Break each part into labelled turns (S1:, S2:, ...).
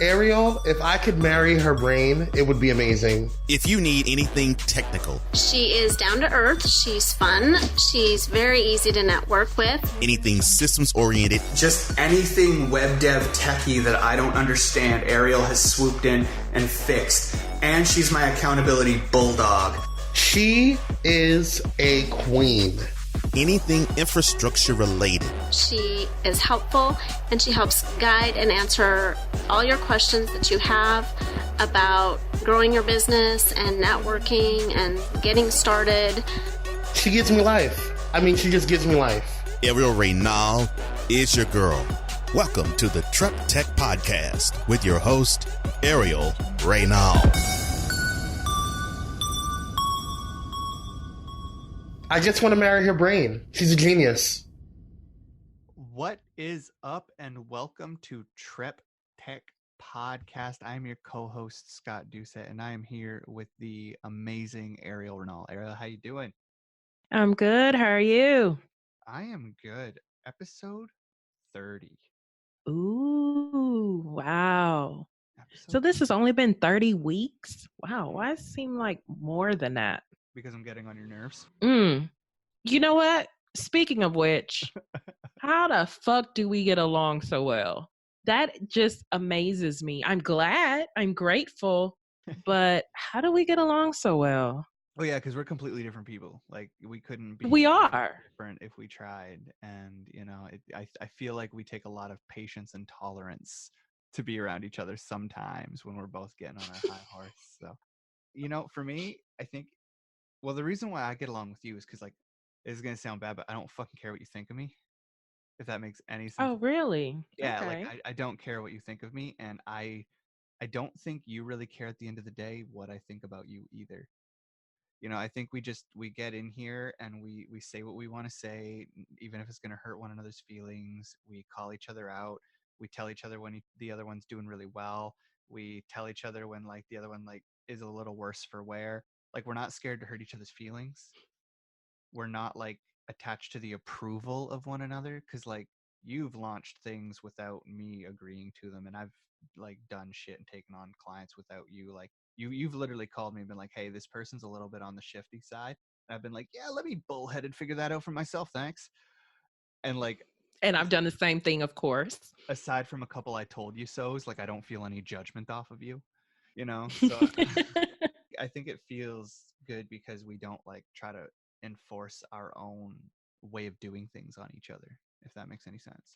S1: Airial, if I could marry her brain, it would be amazing.
S2: If you need anything technical,
S3: she is down to earth, she's fun, she's very easy to network with.
S2: Anything systems oriented,
S4: just anything web dev techie that I don't understand, Airial has swooped in and fixed. And she's my accountability bulldog.
S1: She is a queen.
S2: Anything infrastructure related.
S3: She is helpful and she helps guide and answer all your questions that you have about growing your business and networking and getting started.
S1: She gives me life. She just gives me life.
S2: Airial Reynal is your girl. Welcome to the TrepTECH Podcast with your host, Airial Reynal.
S1: I just want to marry her brain. She's a genius.
S5: What is up, and welcome to TrepTECH Podcast. I'm your co-host, Scott Doucette, and I am here with the amazing Airial Reynal. Airial, how you doing?
S6: I'm good. How are you?
S5: I am good. Episode 30.
S6: Ooh, wow. So this has only been 30 weeks? Wow, why does it seem like more than that?
S5: Because I'm getting on your nerves.
S6: You know what? Speaking of which, how the fuck do we get along so well? That just amazes me. I'm glad, I'm grateful, but how do we get along so well?
S5: Oh yeah, because we're completely different people. Like we couldn't be.
S6: We are
S5: different if we tried, and I feel like we take a lot of patience and tolerance to be around each other sometimes when we're both getting on our high horse. So, for me, I think. Well, the reason why I get along with you is because, it's going to sound bad, but I don't fucking care what you think of me, if that makes any sense.
S6: Oh, really?
S5: Yeah,
S6: okay.
S5: I don't care what you think of me, and I don't think you really care at the end of the day what I think about you either. I think we get in here and we say what we want to say, even if it's going to hurt one another's feelings. We call each other out. We tell each other when the other one's doing really well. We tell each other when, the other one, is a little worse for wear. We're not scared to hurt each other's feelings. We're not attached to the approval of one another, because you've launched things without me agreeing to them, and I've done shit and taken on clients without you. You've literally called me and been like, hey, this person's a little bit on the shifty side, and I've been like, yeah, let me bullheaded figure that out for myself, thanks. And
S6: and I've done the same thing, of course.
S5: Aside from a couple I told you so's, I don't feel any judgment off of you, so I think it feels good because we don't try to enforce our own way of doing things on each other, if that makes any sense.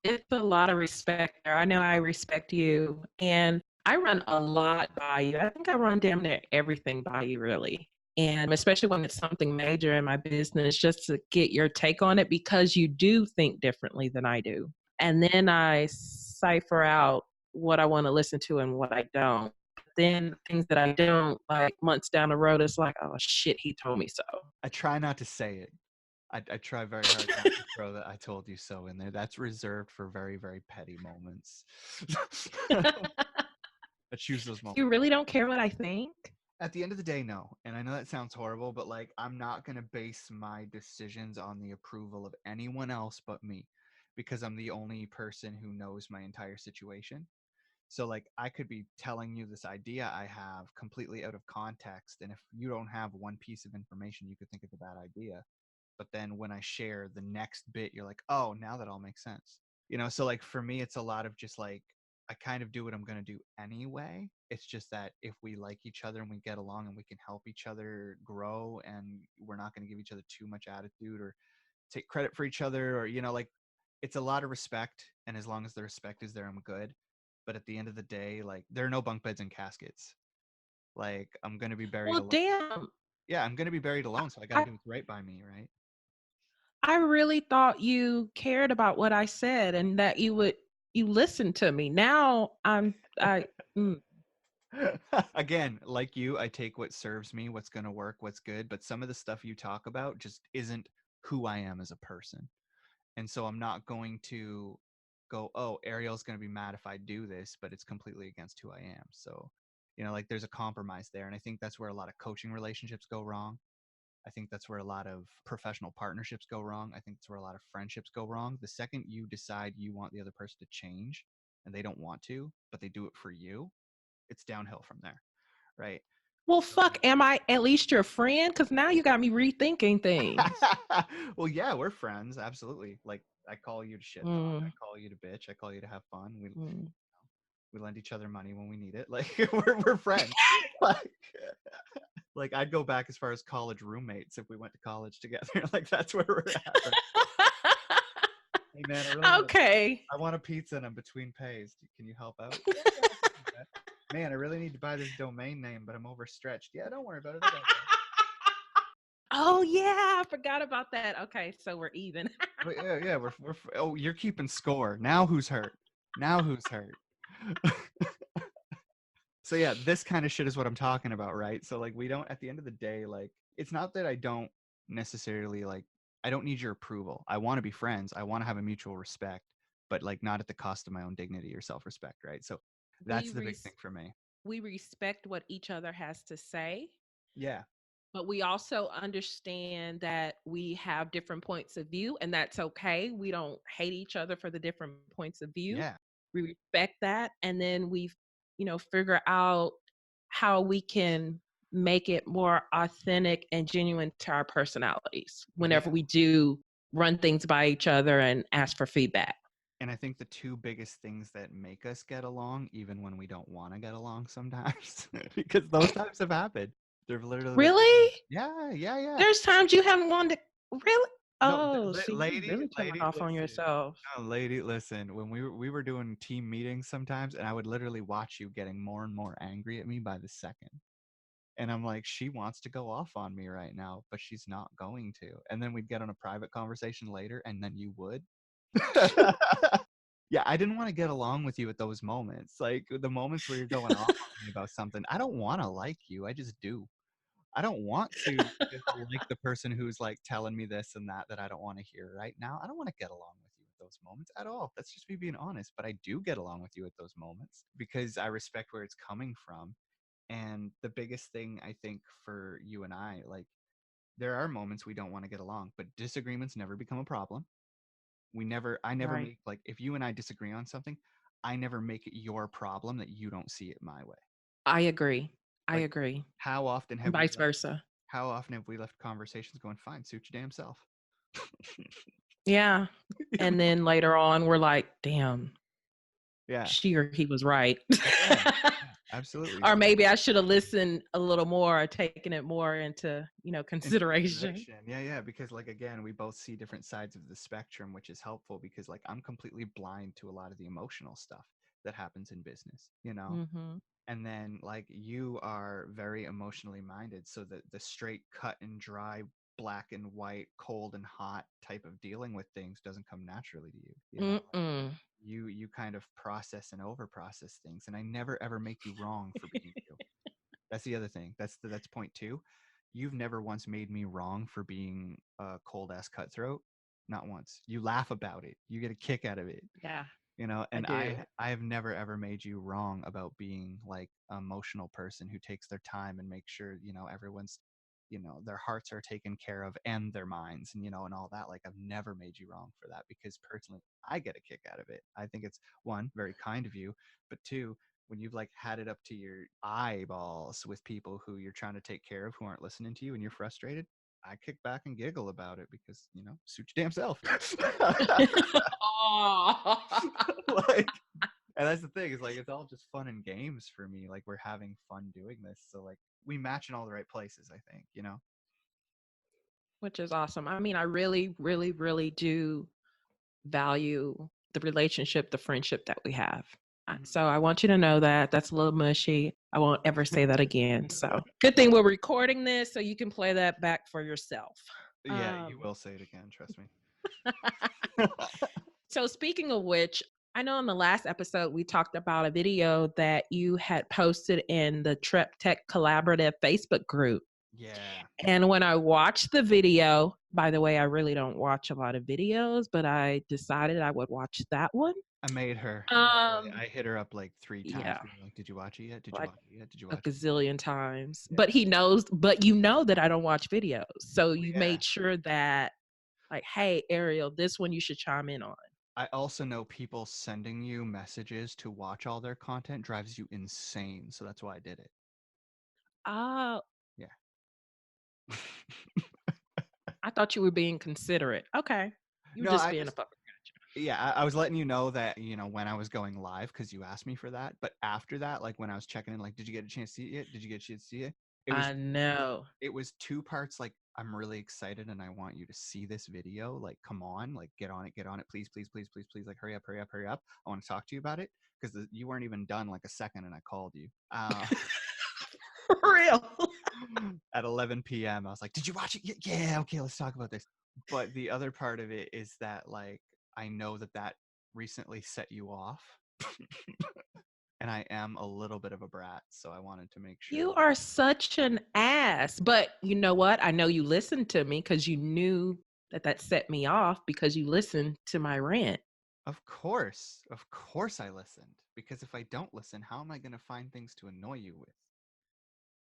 S6: It's a lot of respect there. I know I respect you, and I run a lot by you. I think I run damn near everything by you, really. And especially when it's something major in my business, just to get your take on it, because you do think differently than I do. And then I cipher out what I want to listen to and what I don't. Then things that I don't, months down the road, it's like, oh shit, he told me so.
S5: I try not to say it. I try very hard not to throw that I told you so in there. That's reserved for very, very petty moments. I choose those moments.
S6: You really don't care what I think?
S5: At the end of the day, no. And I know that sounds horrible, but I'm not going to base my decisions on the approval of anyone else but me, because I'm the only person who knows my entire situation. So I could be telling you this idea I have completely out of context, and if you don't have one piece of information, you could think it's a bad idea. But then when I share the next bit, you're like, oh, now that all makes sense. So for me, it's a lot of just I kind of do what I'm going to do anyway. It's just that if we like each other and we get along and we can help each other grow, and we're not going to give each other too much attitude or take credit for each other, or it's a lot of respect, and as long as the respect is there, I'm good. But at the end of the day, there are no bunk beds and caskets. I'm going to be buried alone.
S6: Damn.
S5: Yeah, I'm going to be buried alone, so I got to do what's right by me, right?
S6: I really thought you cared about what I said and that you listened to me. Now
S5: Again, like you, I take what serves me, what's going to work, what's good. But some of the stuff you talk about just isn't who I am as a person. And so I'm not going to go, oh, Airial's going to be mad if I do this, but it's completely against who I am. So, there's a compromise there. And I think that's where a lot of coaching relationships go wrong. I think that's where a lot of professional partnerships go wrong. I think that's where a lot of friendships go wrong. The second you decide you want the other person to change and they don't want to, but they do it for you, it's downhill from there, right?
S6: Well, fuck, am I at least your friend? Because now you got me rethinking things.
S5: Well, yeah, we're friends. Absolutely. Like, I call you to shit talk. I call you to bitch. I call you to have fun. We lend each other money when we need it. Like, we're friends. Like, I'd go back as far as college roommates if we went to college together. Like, that's where we're at. Hey, man, I want a pizza and I'm between pays. Can you help out? Man, I really need to buy this domain name, but I'm overstretched. Yeah, don't worry about it.
S6: Oh yeah, I forgot about that. Okay, so we're even.
S5: Yeah, we're. Oh, you're keeping score. Now who's hurt? So yeah, this kind of shit is what I'm talking about, right? So like, we don't. At the end of the day, like, it's not that I don't necessarily like. I don't need your approval. I want to be friends. I want to have a mutual respect, but like not at the cost of my own dignity or self-respect, right? So that's the big thing for me.
S6: We respect what each other has to say.
S5: Yeah.
S6: But we also understand that we have different points of view, and that's okay. We don't hate each other for the different points of view.
S5: Yeah.
S6: We respect that. And then we, figure out how we can make it more authentic and genuine to our personalities whenever we do run things by each other and ask for feedback.
S5: And I think the two biggest things that make us get along, even when we don't want to get along sometimes, because those times have happened. They're literally
S6: really?
S5: Yeah.
S6: There's times you haven't wanted to really.
S5: No,
S6: so lady, you really coming off on yourself.
S5: No, lady, listen. When we were doing team meetings sometimes, and I would literally watch you getting more and more angry at me by the second. And I'm like, she wants to go off on me right now, but she's not going to. And then we'd get on a private conversation later, and then you would. Yeah, I didn't want to get along with you at those moments. Like, the moments where you're going off on me about something. I don't want to like you. I just do. I don't want to just like the person who's like telling me this and that I don't want to hear right now. I don't want to get along with you at those moments at all. That's just me being honest. But I do get along with you at those moments because I respect where it's coming from. And the biggest thing I think for you and I, like, there are moments we don't want to get along, but disagreements never become a problem. I never make, like, if you and I disagree on something, I never make it your problem that you don't see it my way.
S6: I agree.
S5: Like,
S6: I agree.
S5: How often have
S6: vice versa?
S5: How often have we left conversations going, fine, suit your damn self?
S6: Yeah. And then later on, we're like, damn.
S5: Yeah.
S6: She or he was right.
S5: Yeah, absolutely.
S6: Or maybe I should have listened a little more or taken it more into, consideration.
S5: Yeah. Because, like, again, we both see different sides of the spectrum, which is helpful because, like, I'm completely blind to a lot of the emotional stuff that happens in business,
S6: Mm-hmm.
S5: And then, like, you are very emotionally minded. So the straight cut and dry, black and white, cold and hot type of dealing with things doesn't come naturally to you. You kind of process and over process things. And I never, ever make you wrong for being you. That's the other thing. That's point two. You've never once made me wrong for being a cold ass cutthroat. Not once. You laugh about it. You get a kick out of it.
S6: Yeah.
S5: And I have never ever made you wrong about being like an emotional person who takes their time and makes sure, everyone's, their hearts are taken care of and their minds and, and all that. Like, I've never made you wrong for that because personally I get a kick out of it. I think it's, one, very kind of you, but two, when you've like had it up to your eyeballs with people who you're trying to take care of who aren't listening to you and you're frustrated, I kick back and giggle about it because, suit your damn self. Like, and that's the thing, is like, it's all just fun and games for me. Like, we're having fun doing this. So like, we match in all the right places, I think,
S6: Which is awesome. I mean, I really, really, really do value the relationship, the friendship that we have. So I want you to know that. That's a little mushy. I won't ever say that again. So good thing we're recording this so you can play that back for yourself.
S5: Yeah, you will say it again. Trust me.
S6: So speaking of which, I know in the last episode, we talked about a video that you had posted in the TrepTECH Collaborative Facebook group.
S5: Yeah.
S6: And when I watched the video, by the way, I really don't watch a lot of videos, but I decided I would watch that one.
S5: I made her.
S6: Um,
S5: I hit her up like 3 times.
S6: yeah,
S5: Being like, did you watch it yet? Did you
S6: like
S5: watch it yet? Did you
S6: a
S5: watch it?
S6: gazillion times.
S5: Yeah.
S6: But he knows, but you know that I don't watch videos. So you
S5: Yeah.
S6: made sure that, like, hey, Ariel, this one you should chime in on.
S5: I also know people sending you messages to watch all their content drives you insane. So that's why I did it.
S6: Oh,
S5: Yeah.
S6: I thought you were being considerate. Okay. You were
S5: No,
S6: just
S5: I
S6: being a
S5: just,
S6: fucker.
S5: yeah, I was letting you know that, when I was going live because you asked me for that. But after that, like when I was checking in, like, did you get a chance to see it yet? Did you get a chance to see it? It was
S6: I know.
S5: it was 2 parts. Like, I'm really excited and I want you to see this video. Like, come on, like, get on it, please, please, please, please, please. Like, hurry up, hurry up, hurry up. I want to talk to you about it because you weren't even done like a second and I called you.
S6: For real.
S5: At 11 p.m. I was like, did you watch it? Yeah, okay, let's talk about this. But the other part of it is that, like, I know that recently set you off. And I am a little bit of a brat, so I wanted to make sure.
S6: You are such an ass. But you know what? I know you listened to me because you knew that set me off because you listened to my rant.
S5: Of course I listened. Because if I don't listen, how am I going to find things to annoy you with?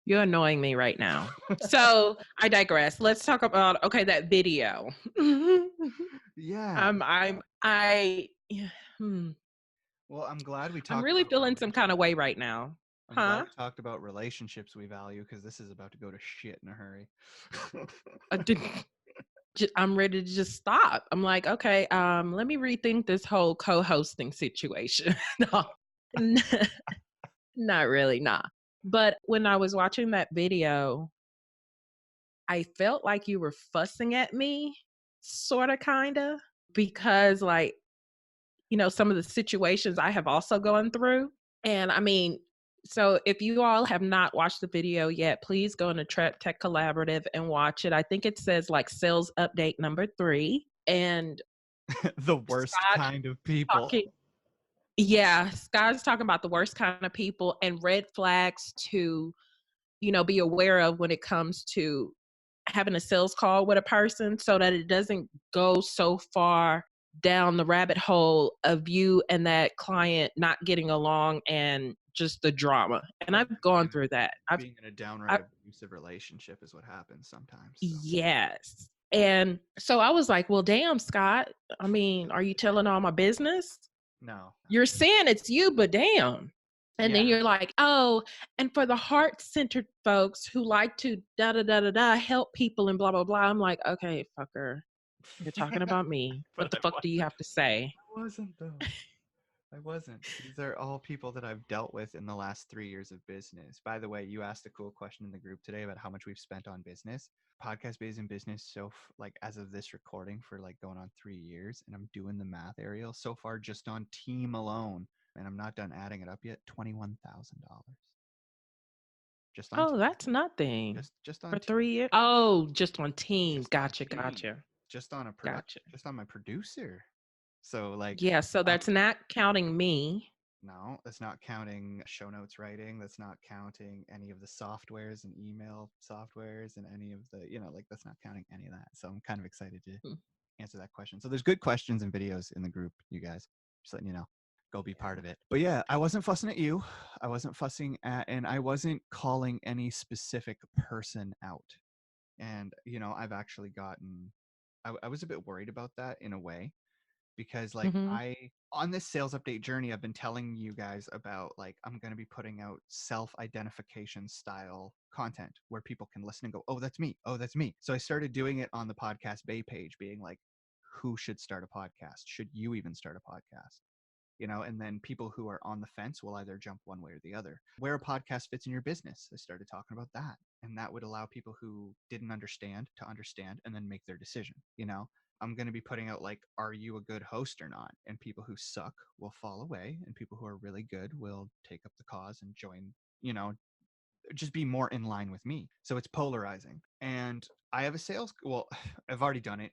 S6: You're annoying me right now. So I digress. Let's talk about, okay, that video.
S5: Yeah.
S6: Yeah, hmm.
S5: Well, I'm glad we
S6: I'm
S5: talked
S6: really
S5: about
S6: feeling some kind of way right now.
S5: I'm glad
S6: Huh?
S5: we talked about relationships we value because this is about to go to shit in a hurry.
S6: I didn't. I'm ready to just stop. I'm like, okay, let me rethink this whole co-hosting situation. No, not really, nah. But when I was watching that video, I felt like you were fussing at me, sort of, kind of, because, like, some of the situations I have also gone through. And I mean, so if you all have not watched the video yet, please go into TrepTECH Collaborative and watch it. I think it says like sales update number 3. And
S5: The worst
S6: Scott
S5: kind of people.
S6: talking, yeah, Scott's talking about the worst kind of people and red flags to, be aware of when it comes to having a sales call with a person so that it doesn't go so far down the rabbit hole of you and that client not getting along and just the drama. And I've gone through that.
S5: Being in a downright abusive relationship is what happens sometimes. So.
S6: Yes. And so I was like, well, damn, Scott. I mean, are you telling all my business?
S5: No.
S6: You're saying it's you, but damn. And then you're like, oh, and for the heart-centered folks who like to help people and blah, blah, blah. I'm like, okay, fucker, you're talking about me. What the fuck do you have to say?
S5: I wasn't, though. I wasn't. These are all people that I've dealt with in the last 3 years of business. By the way, you asked a cool question in the group today about how much we've spent on business. Podcast Bays in business, so like as of this recording for like going on 3 years, and I'm doing the math, Ariel, so far just on team alone, and I'm not done adding it up yet, $21,000. Just on team.
S6: That's nothing.
S5: Just on
S6: For
S5: team.
S6: 3 years. Oh, just on team.
S5: Just on
S6: Gotcha.
S5: team.
S6: Gotcha.
S5: Just on a
S6: Gotcha.
S5: just on my producer. So like,
S6: Yeah. So that's not counting me.
S5: no, that's not counting show notes writing. That's not counting any of the softwares and email softwares and any of the, like that's not counting any of that. So I'm kind of excited to answer that question. So there's good questions and videos in the group, you guys. Just letting you know. Go be part of it. But yeah, I wasn't fussing at you. I wasn't fussing at, and I wasn't calling any specific person out. And, I've actually gotten, I was a bit worried about that in a way. Because like on this sales update journey, I've been telling you guys about like I'm going to be putting out self-identification style content where people can listen and go, oh, that's me. Oh, that's me. So I started doing it on the Podcast Bay page, being like, who should start a podcast? Should you even start a podcast? And then people who are on the fence will either jump one way or the other. Where a podcast fits in your business. I started talking about that. And that would allow people who didn't understand to understand and then make their decision. I'm going to be putting out like, are you a good host or not? And people who suck will fall away, and people who are really good will take up the cause and join, just be more in line with me. So it's polarizing. And I have I've already done it.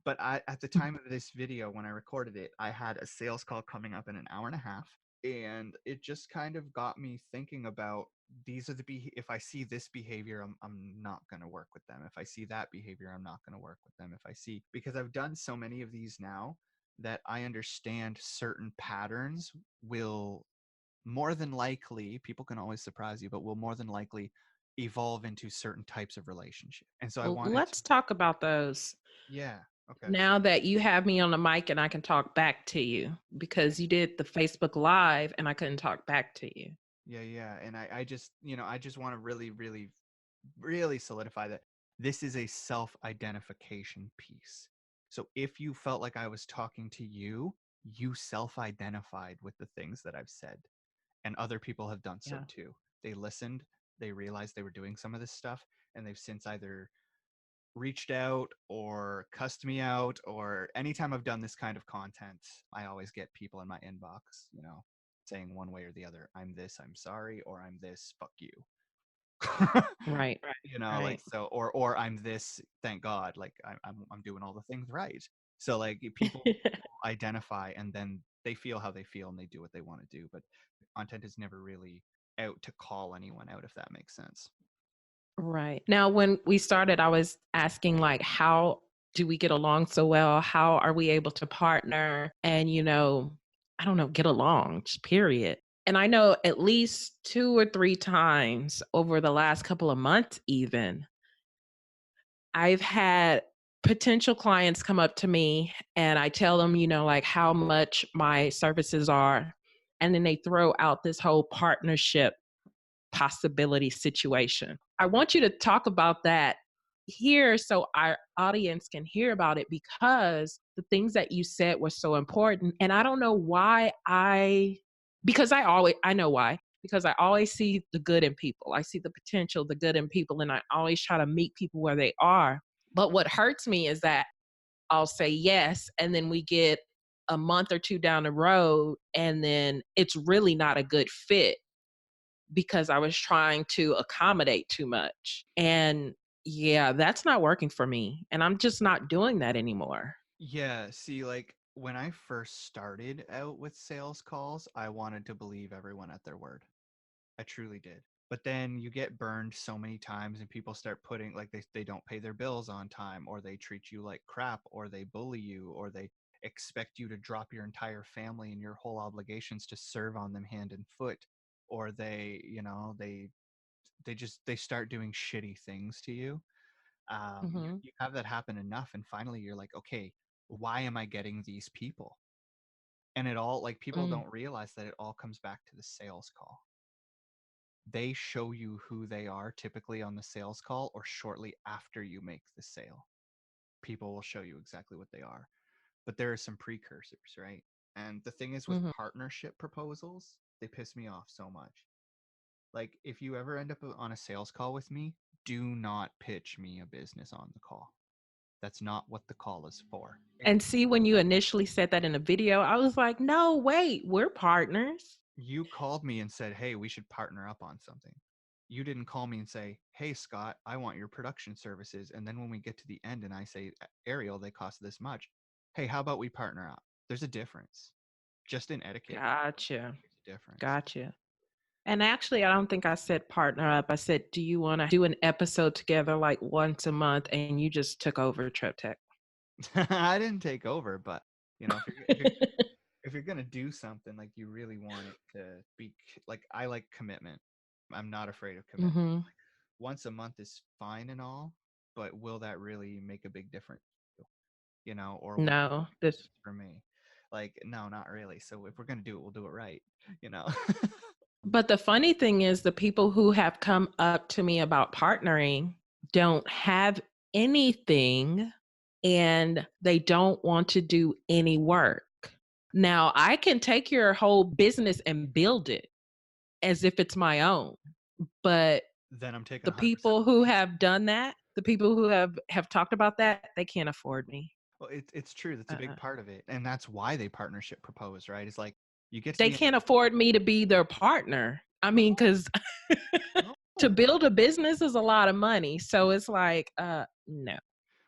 S5: But at the time of this video, when I recorded it, I had a sales call coming up in an hour and a half. And it just kind of got me thinking about if I see this behavior, I'm not going to work with them. If I see that behavior, I'm not going to work with them. Because I've done so many of these now that I understand certain patterns will more than likely, people can always surprise you, but will more than likely evolve into certain types of relationship. And so I
S6: Well,
S5: wanted to,
S6: let's talk about those
S5: yeah, okay.
S6: now that you have me on the mic and I can talk back to you, because you did the Facebook Live and I couldn't talk back to you.
S5: Yeah. And I just, I just want to really, really, really solidify that this is a self-identification piece. So if you felt like I was talking to you, you self-identified with the things that I've said. And other people have done so
S6: Yeah.
S5: too. They listened, they realized they were doing some of this stuff, and they've since either reached out or cussed me out, or anytime I've done this kind of content, I always get people in my inbox, saying one way or the other, I'm this, I'm sorry, or I'm this, fuck you.
S6: Right.
S5: Like, so, or I'm this, thank God, like I'm doing all the things right. So like people identify, and then they feel how they feel and they do what they want to do, but content is never really out to call anyone out, if that makes sense.
S6: Right. Now, when we started, I was asking, like, how do we get along so well? How are we able to partner and, I don't know, get along, just period. And I know at least 2 or 3 times over the last couple of months, even, I've had potential clients come up to me and I tell them, like how much my services are. And then they throw out this whole partnership possibility situation. I want you to talk about that here so our audience can hear about it, because the things that you said were so important. And I don't know why I know why, because I always see the good in people. I see the potential, the good in people, and I always try to meet people where they are. But what hurts me is that I'll say yes, and then we get a month or two down the road, and then it's really not a good fit because I was trying to accommodate too much. And yeah, that's not working for me. And I'm just not doing that anymore.
S5: Yeah, see, like when I first started out with sales calls, I wanted to believe everyone at their word. I truly did. But then you get burned so many times and people start putting, like, they don't pay their bills on time, or they treat you like crap, or they bully you, or they expect you to drop your entire family and your whole obligations to serve on them hand and foot, or they start doing shitty things to you.
S6: Mm-hmm.
S5: You have that happen enough, and finally you're like, okay, why am I getting these people? And it all, like, people
S6: Mm.
S5: don't realize that it all comes back to the sales call. They show you who they are typically on the sales call or shortly after you make the sale. People will show you exactly what they are. But there are some precursors, right? And the thing is, with
S6: Mm-hmm.
S5: partnership proposals, they piss me off so much. Like, if you ever end up on a sales call with me, do not pitch me a business on the call. That's not what the call is for.
S6: And see, when you initially said that in a video, I was like, no, wait, we're partners.
S5: You called me and said, hey, we should partner up on something. You didn't call me and say, hey, Scott, I want your production services. And then when we get to the end and I say, Airial, they cost this much. Hey, how about we partner up? There's a difference. Just in etiquette.
S6: Gotcha.
S5: There's a difference.
S6: Gotcha. And actually, I don't think I said partner up. I said, do you want to do an episode together like once a month? And you just took over TrepTECH.
S5: I didn't take over, but if you're gonna do something, like, you really want it to be like, I like commitment. I'm not afraid of commitment.
S6: Mm-hmm.
S5: Once a month is fine and all, but will that really make a big difference? Or will it
S6: No,
S5: make a
S6: this.
S5: difference for me? Like, no, not really. So if we're gonna do it, we'll do it right.
S6: But the funny thing is, the people who have come up to me about partnering don't have anything and they don't want to do any work. Now, I can take your whole business and build it as if it's my own. But
S5: Then I'm taking
S6: the
S5: 100%
S6: people who have done that, the people who have talked about that, they can't afford me.
S5: Well, it's true. That's a big
S6: Uh-uh.
S5: part of it, and that's why they partnership propose, right? It's like, you get to
S6: They
S5: the end.
S6: can't afford me to be their partner. I mean, because to build a business is a lot of money. So it's like, no.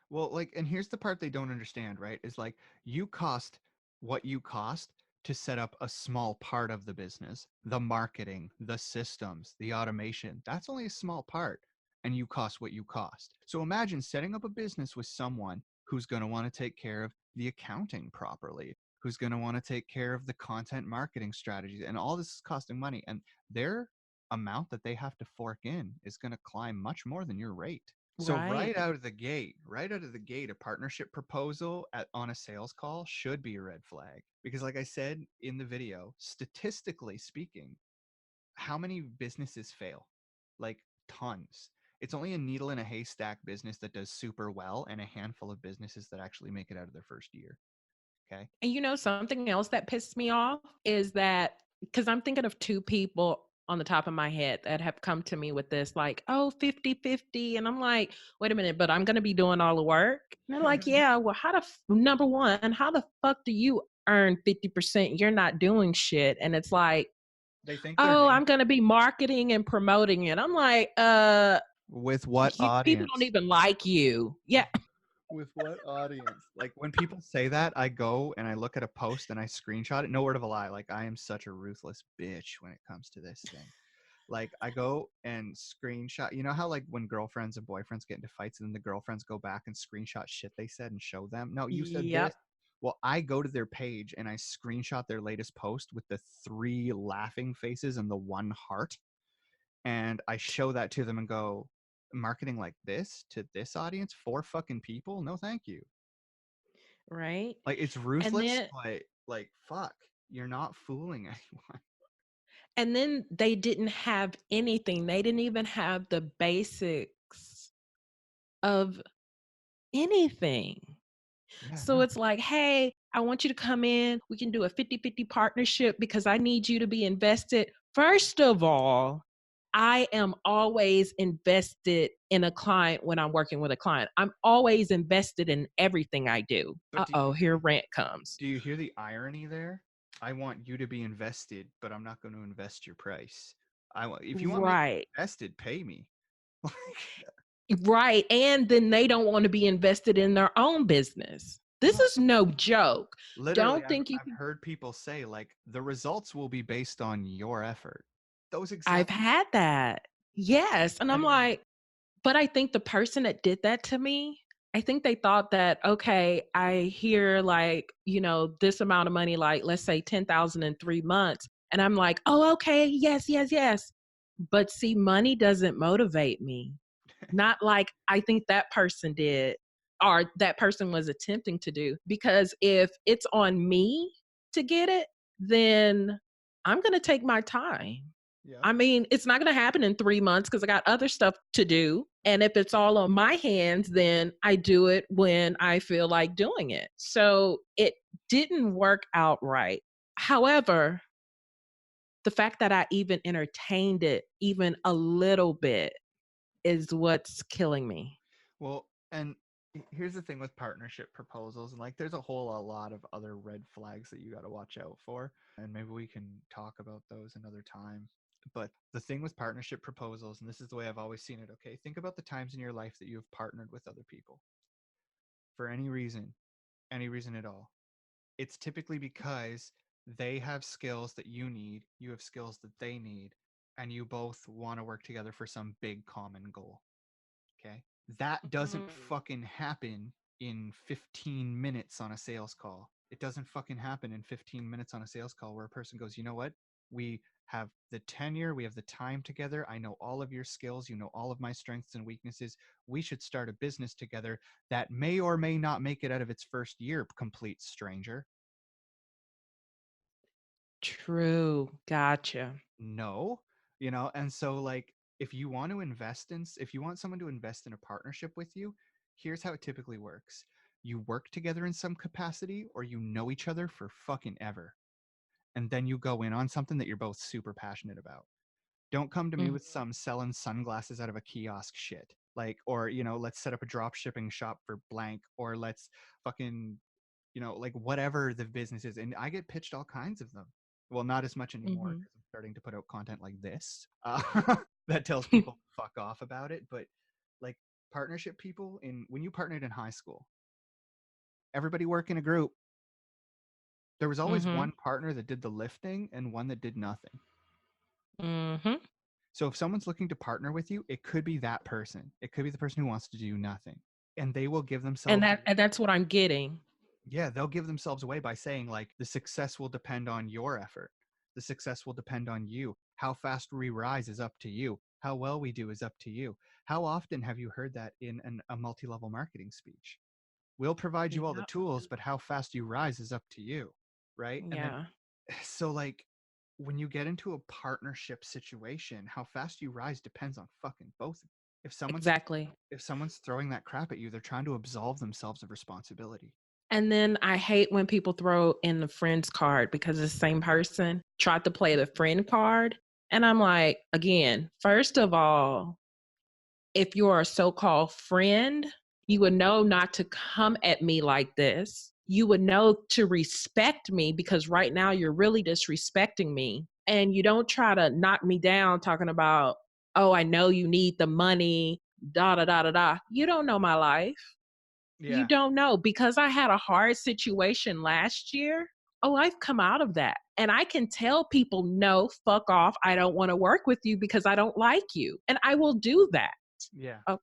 S5: Well, like, and here's the part they don't understand, right? Is like, you cost what you cost to set up a small part of the business, the marketing, the systems, the automation. That's only a small part, and you cost what you cost. So imagine setting up a business with someone who's going to want to take care of the accounting properly, who's going to want to take care of the content marketing strategies, and all this is costing money, and their amount that they have to fork in is going to climb much more than your rate. So right
S6: Right.
S5: out of the gate, a partnership proposal on a sales call should be a red flag. Because like I said in the video, statistically speaking, how many businesses fail? Like tons. It's only a needle in a haystack business that does super well, and a handful of businesses that actually make it out of their first year. Okay.
S6: And something else that pissed me off is that, because I'm thinking of two people on the top of my head that have come to me with this, like, oh, 50-50. And I'm like, wait a minute, but I'm going to be doing all the work. And they're like, yeah, well, number one, how the fuck do you earn 50%? You're not doing shit. And it's like,
S5: They think their
S6: oh,
S5: name
S6: I'm going to be marketing and promoting it. I'm like,
S5: with what
S6: people
S5: audience?
S6: don't even like you. Yeah.
S5: With what audience? Like when people say that, I go and I look at a post and I screenshot it. No word of a lie. Like I am such a ruthless bitch when it comes to this thing. Like I go and screenshot. You know how like when girlfriends and boyfriends get into fights and then the girlfriends go back and screenshot shit they said and show them? No, you said this.
S6: Yep.
S5: Well, I go to their page and I screenshot their latest post with the 3 laughing faces and the 1 heart. And I show that to them and go, marketing like this to this audience, 4 fucking people? No, thank you.
S6: Right.
S5: Like it's
S6: And
S5: ruthless,
S6: then
S5: but like fuck, you're not fooling anyone.
S6: And then they didn't have anything. They didn't even have the basics of anything.
S5: Yeah,
S6: So
S5: no.
S6: it's like, hey, I want you to come in. We can do a 50-50 partnership because I need you to be invested. First of all, I am always invested in a client when I'm working with a client. I'm always invested in everything I do.
S5: But
S6: Here rent comes.
S5: do you hear the irony there? I want you to be invested, but I'm not going to invest your price. If you want me
S6: Right.
S5: invested, pay me.
S6: Right. And then they don't want to be invested in their own business. This is no joke.
S5: Literally,
S6: Don't think
S5: I've heard people say like the results will be based on your effort. Those
S6: I've
S5: exact.
S6: had that. Yes. And I'm like, but I think the person that did that to me, I think they thought that, okay, I hear like, this amount of money, like let's say 10,000 in 3 months. And I'm like, oh, okay. Yes, yes, yes. But see, money doesn't motivate me. Not like I think that person did or that person was attempting to do. Because if it's on me to get it, then I'm going to take my time.
S5: Yeah.
S6: I mean, it's not going to happen in 3 months because I got other stuff to do. And if it's all on my hands, then I do it when I feel like doing it. So it didn't work out right. However, the fact that I even entertained it even a little bit is what's killing me.
S5: Well, and here's the thing with partnership proposals, and like there's a lot of other red flags that you got to watch out for, and maybe we can talk about those another time. But the thing with partnership proposals, and this is the way I've always seen it, okay, think about the times in your life that you have partnered with other people for any reason at all. It's typically because they have skills that you need, you have skills that they need, and you both want to work together for some big common goal. Okay. That doesn't fucking happen in 15 minutes on a sales call. It doesn't fucking happen in 15 minutes on a sales call where a person goes, you know what? We have the tenure, we have the time together. I know all of your skills. You know all of my strengths and weaknesses. We should start a business together that may or may not make it out of its first year, complete stranger.
S6: True. Gotcha.
S5: No, and so like if you want someone to invest in a partnership with you, here's how it typically works. You work together in some capacity or you know each other for fucking ever. And then you go in on something that you're both super passionate about. Don't come to me with some selling sunglasses out of a kiosk shit. Like, or, let's set up a drop shipping shop for blank, or let's fucking, like whatever the business is. And I get pitched all kinds of them. Well, not as much anymore because I'm starting to put out content like this that tells people to fuck off about it. But like partnership people, when you partnered in high school, everybody work in a group. There was always one partner that did the lifting and one that did nothing. So if someone's looking to partner with you, it could be that person. It could be the person who wants to do nothing, and they will give themselves.
S6: And that's what I'm getting.
S5: Yeah, they'll give themselves away by saying like the success will depend on your effort. The success will depend on you. How fast we rise is up to you. How well we do is up to you. How often have you heard that in a multi-level marketing speech? We'll provide you all the
S6: Yeah.
S5: tools, but how fast you rise is up to you, right? And then
S6: Yeah.
S5: so like when you get into a partnership situation, how fast you rise depends on fucking both. If someone's
S6: Exactly.
S5: if someone's throwing that crap at you, they're trying to absolve themselves of responsibility.
S6: And then I hate when people throw in the friends card because the same person tried to play the friend card. And I'm like, again, first of all, if you're a so-called friend, you would know not to come at me like this. You would know to respect me because right now you're really disrespecting me. And you don't try to knock me down talking about, oh, I know you need the money, da da da da da. You don't know my life. You
S5: Yeah.
S6: don't know because I had a hard situation last year. Oh, I've come out of that. And I can tell people, no, fuck off. I don't want to work with you because I don't like you. And I will do that.
S5: Yeah.
S6: Oh,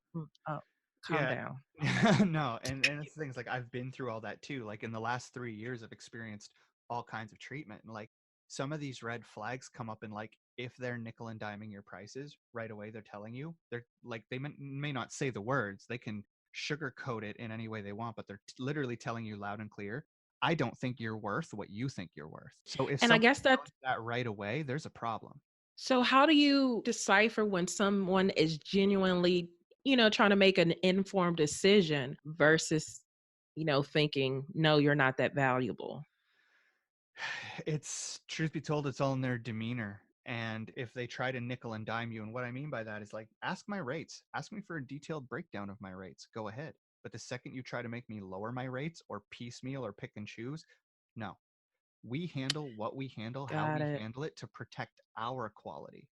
S6: calm
S5: Yeah.
S6: down.
S5: No, and it's things like I've been through all that too. Like in the last 3 years, I've experienced all kinds of treatment, and like some of these red flags come up, and like if they're nickel and diming your prices right away, they're telling you they're like may not say the words, they can sugarcoat it in any way they want, but they're literally telling you loud and clear, I don't think you're worth what you think you're worth. So if
S6: And I
S5: someone
S6: guess that,
S5: knows that right away, there's a problem.
S6: so how do you decipher when someone is genuinely, trying to make an informed decision versus, thinking, no, you're not that valuable?
S5: It's truth be told, it's all in their demeanor. And if they try to nickel and dime you, and what I mean by that is like, ask my rates, ask me for a detailed breakdown of my rates, go ahead. But the second you try to make me lower my rates or piecemeal or pick and choose, no. We handle what we handle, how
S6: Got
S5: we
S6: it.
S5: handle it to protect our quality,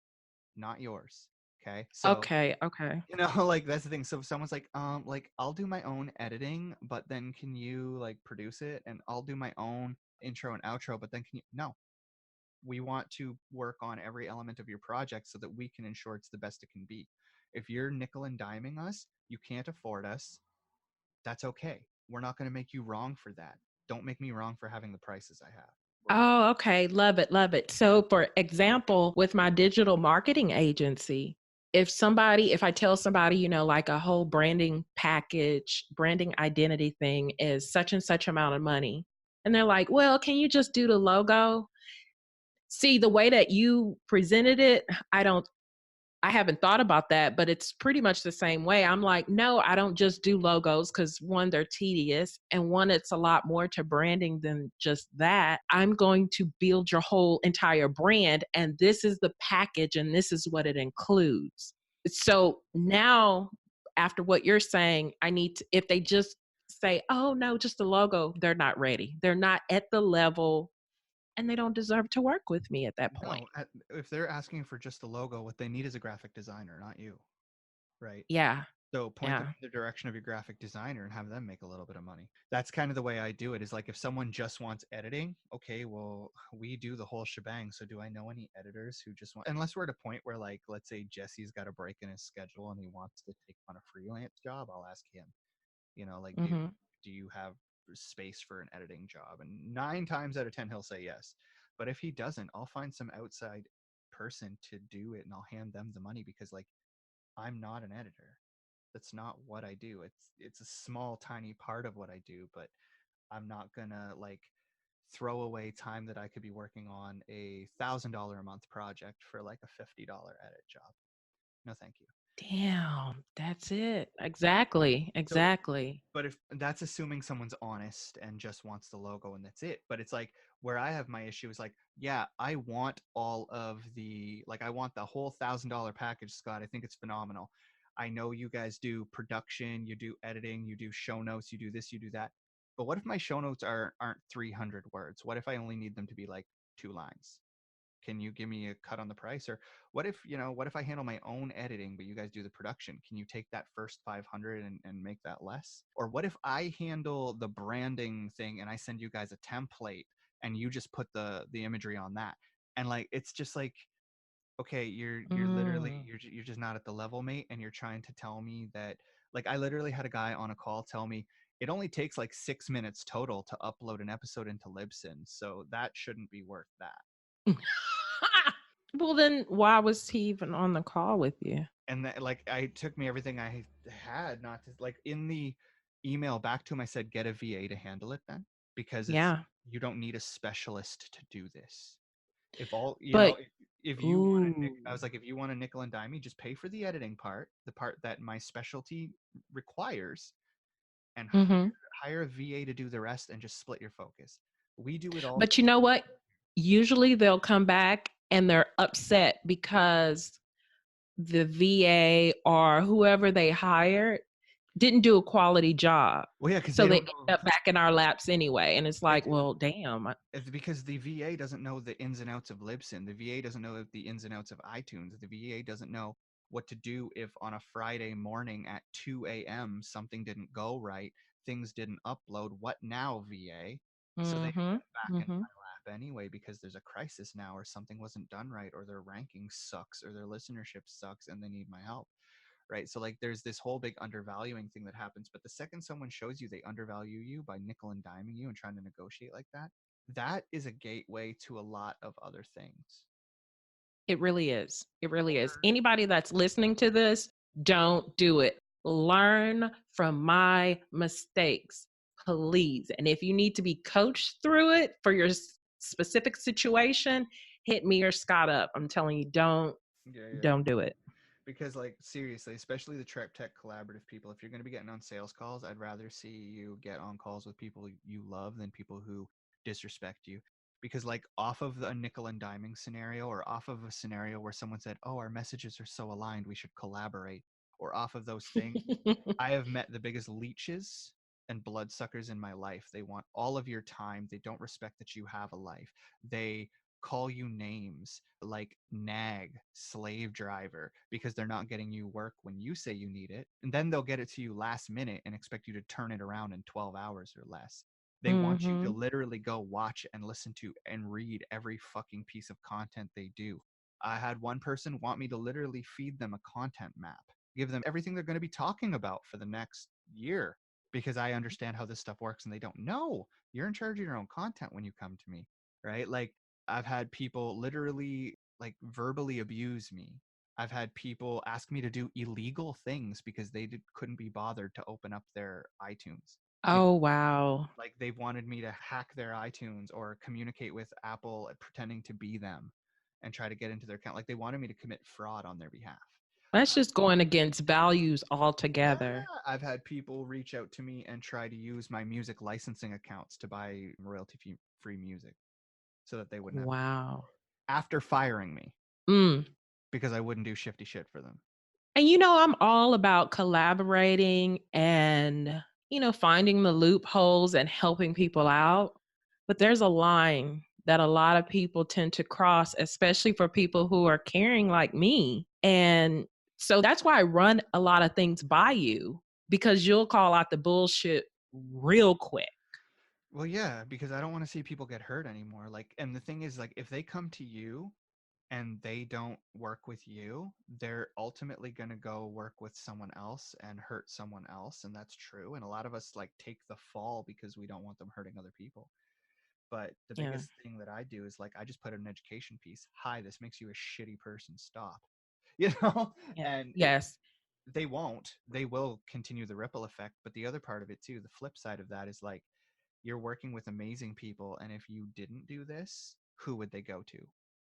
S5: not yours. Okay. So,
S6: Okay. Okay.
S5: like that's the thing. So if someone's like I'll do my own editing, but then can you like produce it? And I'll do my own intro and outro, but then can you? No, we want to work on every element of your project so that we can ensure it's the best it can be. If you're nickel and diming us, you can't afford us. That's okay. We're not going to make you wrong for that. Don't make me wrong for having the prices I have. We're good.
S6: Oh, okay. Love it. Love it. So, for example, with my digital marketing agency, if I tell somebody, like a whole branding package, branding identity thing is such and such amount of money, and they're like, well, can you just do the logo? See, the way that you presented it, I haven't thought about that, but it's pretty much the same way. I'm like, no, I don't just do logos because one, they're tedious, and one, it's a lot more to branding than just that. I'm going to build your whole entire brand, and this is the package, and this is what it includes. So now, after what you're saying, I need to, if they just say, oh, no, just the logo, they're not ready. They're not at the level, and they don't deserve to work with me at that point.
S5: No, if they're asking for just the logo, what they need is a graphic designer, not you, right?
S6: Yeah.
S5: So point them
S6: Yeah.
S5: in the direction of your graphic designer and have them make a little bit of money. That's kind of the way I do it, is like if someone just wants editing, okay, well, we do the whole shebang. So do I know any editors who just want, unless we're at a point where like, let's say Jesse's got a break in his schedule and he wants to take on a freelance job, I'll ask him, like,
S6: Mm-hmm.
S5: do you have space for an editing job? And 9 times out of 10, he'll say yes. But if he doesn't, I'll find some outside person to do it and I'll hand them the money because like, I'm not an editor. That's not what I do. It's a small tiny part of what I do, but I'm not gonna like throw away time that I could be working on $1,000 a month project for like a $50 edit job. No, thank you.
S6: Damn, that's it. Exactly.
S5: So
S6: Exactly.
S5: but if that's assuming someone's honest and just wants the logo and that's it. But it's like where I have my issue is like, yeah, I want all of the, like, I want the whole $1,000 package, Scott. I think it's phenomenal. I know you guys do production, you do editing, you do show notes, you do this, you do that. But what if my show notes aren't 300 words? What if I only need them to be like 2 lines? Can you give me a cut on the price? Or what if I handle my own editing but you guys do the production? Can you take that first 500 and make that less? Or what if I handle the branding thing and I send you guys a template and you just put the imagery on that? And like it's just like, okay, you're literally
S6: Mm.
S5: you're just not at the level, mate, and you're trying to tell me that, like, I literally had a guy on a call tell me it only takes like 6 minutes total to upload an episode into Libsyn, so that shouldn't be worth that.
S6: Well, then why was he even on the call with you?
S5: And that, like, I took me everything I had not to, like, in the email back to him, I said, get a VA to handle it then, because
S6: Yeah.
S5: you don't need a specialist to do this. If all,
S6: But
S5: if you want to,
S6: ooh.
S5: I was like, if you want to nickel and dime me, just pay for the editing part, the part that my specialty requires, and
S6: Mm-hmm.
S5: hire a VA to do the rest, and just split your focus. We do it all.
S6: But you know what? Usually they'll come back and they're upset because the VA or whoever they hired didn't do a quality job.
S5: Well, yeah, because
S6: So
S5: they
S6: they
S5: don't
S6: end
S5: know.
S6: up back in our laps anyway. And it's
S5: They
S6: like,
S5: do.
S6: well, damn.
S5: It's because the VA doesn't know the ins and outs of Libsyn. The VA doesn't know the ins and outs of iTunes. The VA doesn't know what to do if on a Friday morning at 2 a.m. something didn't go right, things didn't upload. What now, VA? So they
S6: Mm-hmm.
S5: end up back in
S6: Mm-hmm.
S5: my lap anyway, because there's a crisis now, or something wasn't done right, or their ranking sucks, or their listenership sucks, and they need my help. Right. So like there's this whole big undervaluing thing that happens. But the second someone shows you they undervalue you by nickel and diming you and trying to negotiate like that, that is a gateway to a lot of other things.
S6: It really is. It really is. Anybody that's listening to this, don't do it. Learn from my mistakes, please. And if you need to be coached through it for your specific situation, hit me or Scott up. I'm telling you, don't do it.
S5: Because like seriously, especially the TrepTECH Collaborative people, if you're going to be getting on sales calls, I'd rather see you get on calls with people you love than people who disrespect you. Because like off of a nickel and diming scenario, or off of a scenario where someone said, oh, our messages are so aligned, we should collaborate, or off of those things, I have met the biggest leeches and bloodsuckers in my life. They want all of your time. They don't respect that you have a life. They call you names like nag, slave driver, because they're not getting you work when you say you need it. And then they'll get it to you last minute and expect you to turn it around in 12 hours or less. They want you to
S6: Mm-hmm.
S5: literally go watch and listen to and read every fucking piece of content they do. I had one person want me to literally feed them a content map, give them everything they're going to be talking about for the next year, because I understand how this stuff works and they don't know. You're in charge of your own content when you come to me, right? Like I've had people literally like verbally abuse me. I've had people ask me to do illegal things because they couldn't be bothered to open up their iTunes.
S6: Oh, wow.
S5: Like they wanted me to hack their iTunes or communicate with Apple pretending to be them and try to get into their account. Like they wanted me to commit fraud on their behalf.
S6: That's just going against values
S5: Yeah,
S6: altogether.
S5: I've had people reach out to me and try to use my music licensing accounts to buy royalty-free music so that they wouldn't have to,
S6: Wow.
S5: after firing me
S6: Mm.
S5: because I wouldn't do shifty shit for them.
S6: And I'm all about collaborating and, finding the loopholes and helping people out. But there's a line that a lot of people tend to cross, especially for people who are caring like me. And so that's why I run a lot of things by you, because you'll call out the bullshit real quick.
S5: Well, yeah, because I don't want to see people get hurt anymore. Like, and the thing is, like, if they come to you and they don't work with you, they're ultimately going to go work with someone else and hurt someone else. And that's true. And a lot of us like take the fall because we don't want them hurting other people. But the
S6: Yeah.
S5: biggest thing that I do is like, I just put an education piece. Hi, this makes you a shitty person. Stop. You know?
S6: Yeah.
S5: And
S6: Yes.
S5: they won't. They will continue the ripple effect. But the other part of it too, the flip side of that is like, you're working with amazing people. And if you didn't do this, who would they go to?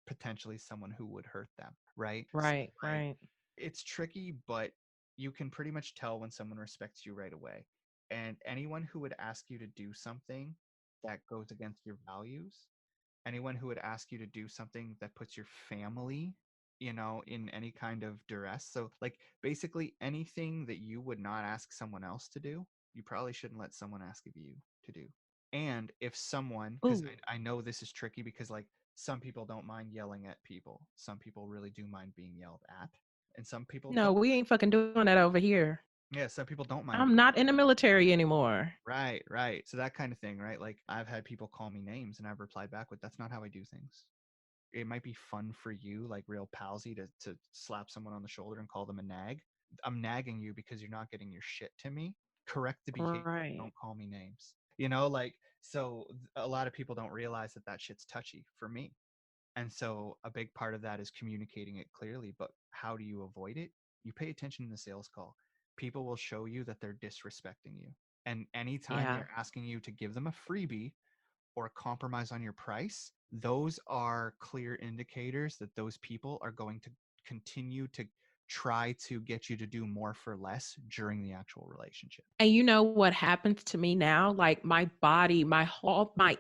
S5: Potentially someone who would hurt them. Right. So,
S6: Right.
S5: like,
S6: Right.
S5: it's tricky, but you can pretty much tell when someone respects you right away. And anyone who would ask you to do something that goes against your values, anyone who would ask you to do something that puts your family, in any kind of duress. So, like, basically anything that you would not ask someone else to do, you probably shouldn't let someone ask of you to do. And if someone, because
S6: Ooh.
S5: I know this is tricky, because like some people don't mind yelling at people, some people really do mind being yelled at, and some people
S6: No,
S5: don't.
S6: we ain't fucking doing that over here.
S5: Yeah, some people don't mind
S6: I'm
S5: being
S6: not in the military anymore.
S5: right, right. So that kind of thing, right? Like I've had people call me names and I've replied back with, that's not how I do things. It might be fun for you, like real palsy, to slap someone on the shoulder and call them a nag. I'm nagging you because you're not getting your shit to me. correct the behavior.
S6: Right.
S5: Don't call me names. You know, like, so a lot of people don't realize that that shit's touchy for me. And so a big part of that is communicating it clearly. But how do you avoid it? You pay attention in the sales call. People will show you that they're disrespecting you. And anytime
S6: Yeah.
S5: they're asking you to give them a freebie or compromise on your price, those are clear indicators that those people are going to continue to try to get you to do more for less during the actual relationship.
S6: And you know what happens to me now? Like my body, my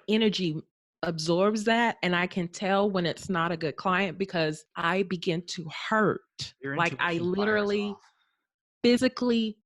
S6: energy absorbs that. And I can tell when it's not a good client because I begin to hurt.
S5: Your
S6: Like I
S5: intuition fires
S6: literally
S5: off.
S6: physically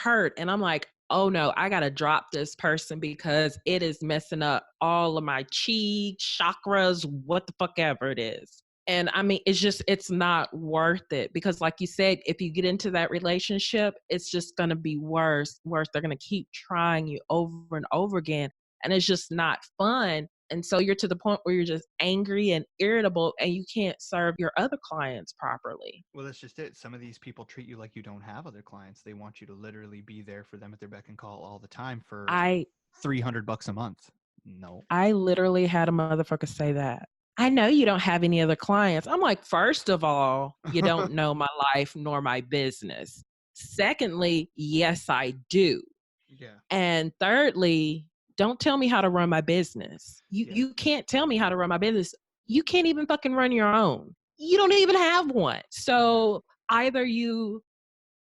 S6: hurt. And I'm like, oh no, I got to drop this person because it is messing up all of my chi, chakras, what the fuck ever it is. And I mean, it's not worth it because like you said, if you get into that relationship, it's just going to be worse. They're going to keep trying you over and over again. And it's just not fun. And so you're to the point where you're just angry and irritable and you can't serve your other clients properly.
S5: Well, that's just it. Some of these people treat you like you don't have other clients. They want you to literally be there for them at their beck and call all the time for
S6: I
S5: $300 a month. No.
S6: I literally had a motherfucker say that. I know you don't have any other clients. I'm like, first of all, you don't know my life nor my business. Secondly, yes, I do.
S5: Yeah.
S6: And thirdly, don't tell me how to run my business. You can't tell me how to run my business. You can't even fucking run your own. You don't even have one. So either you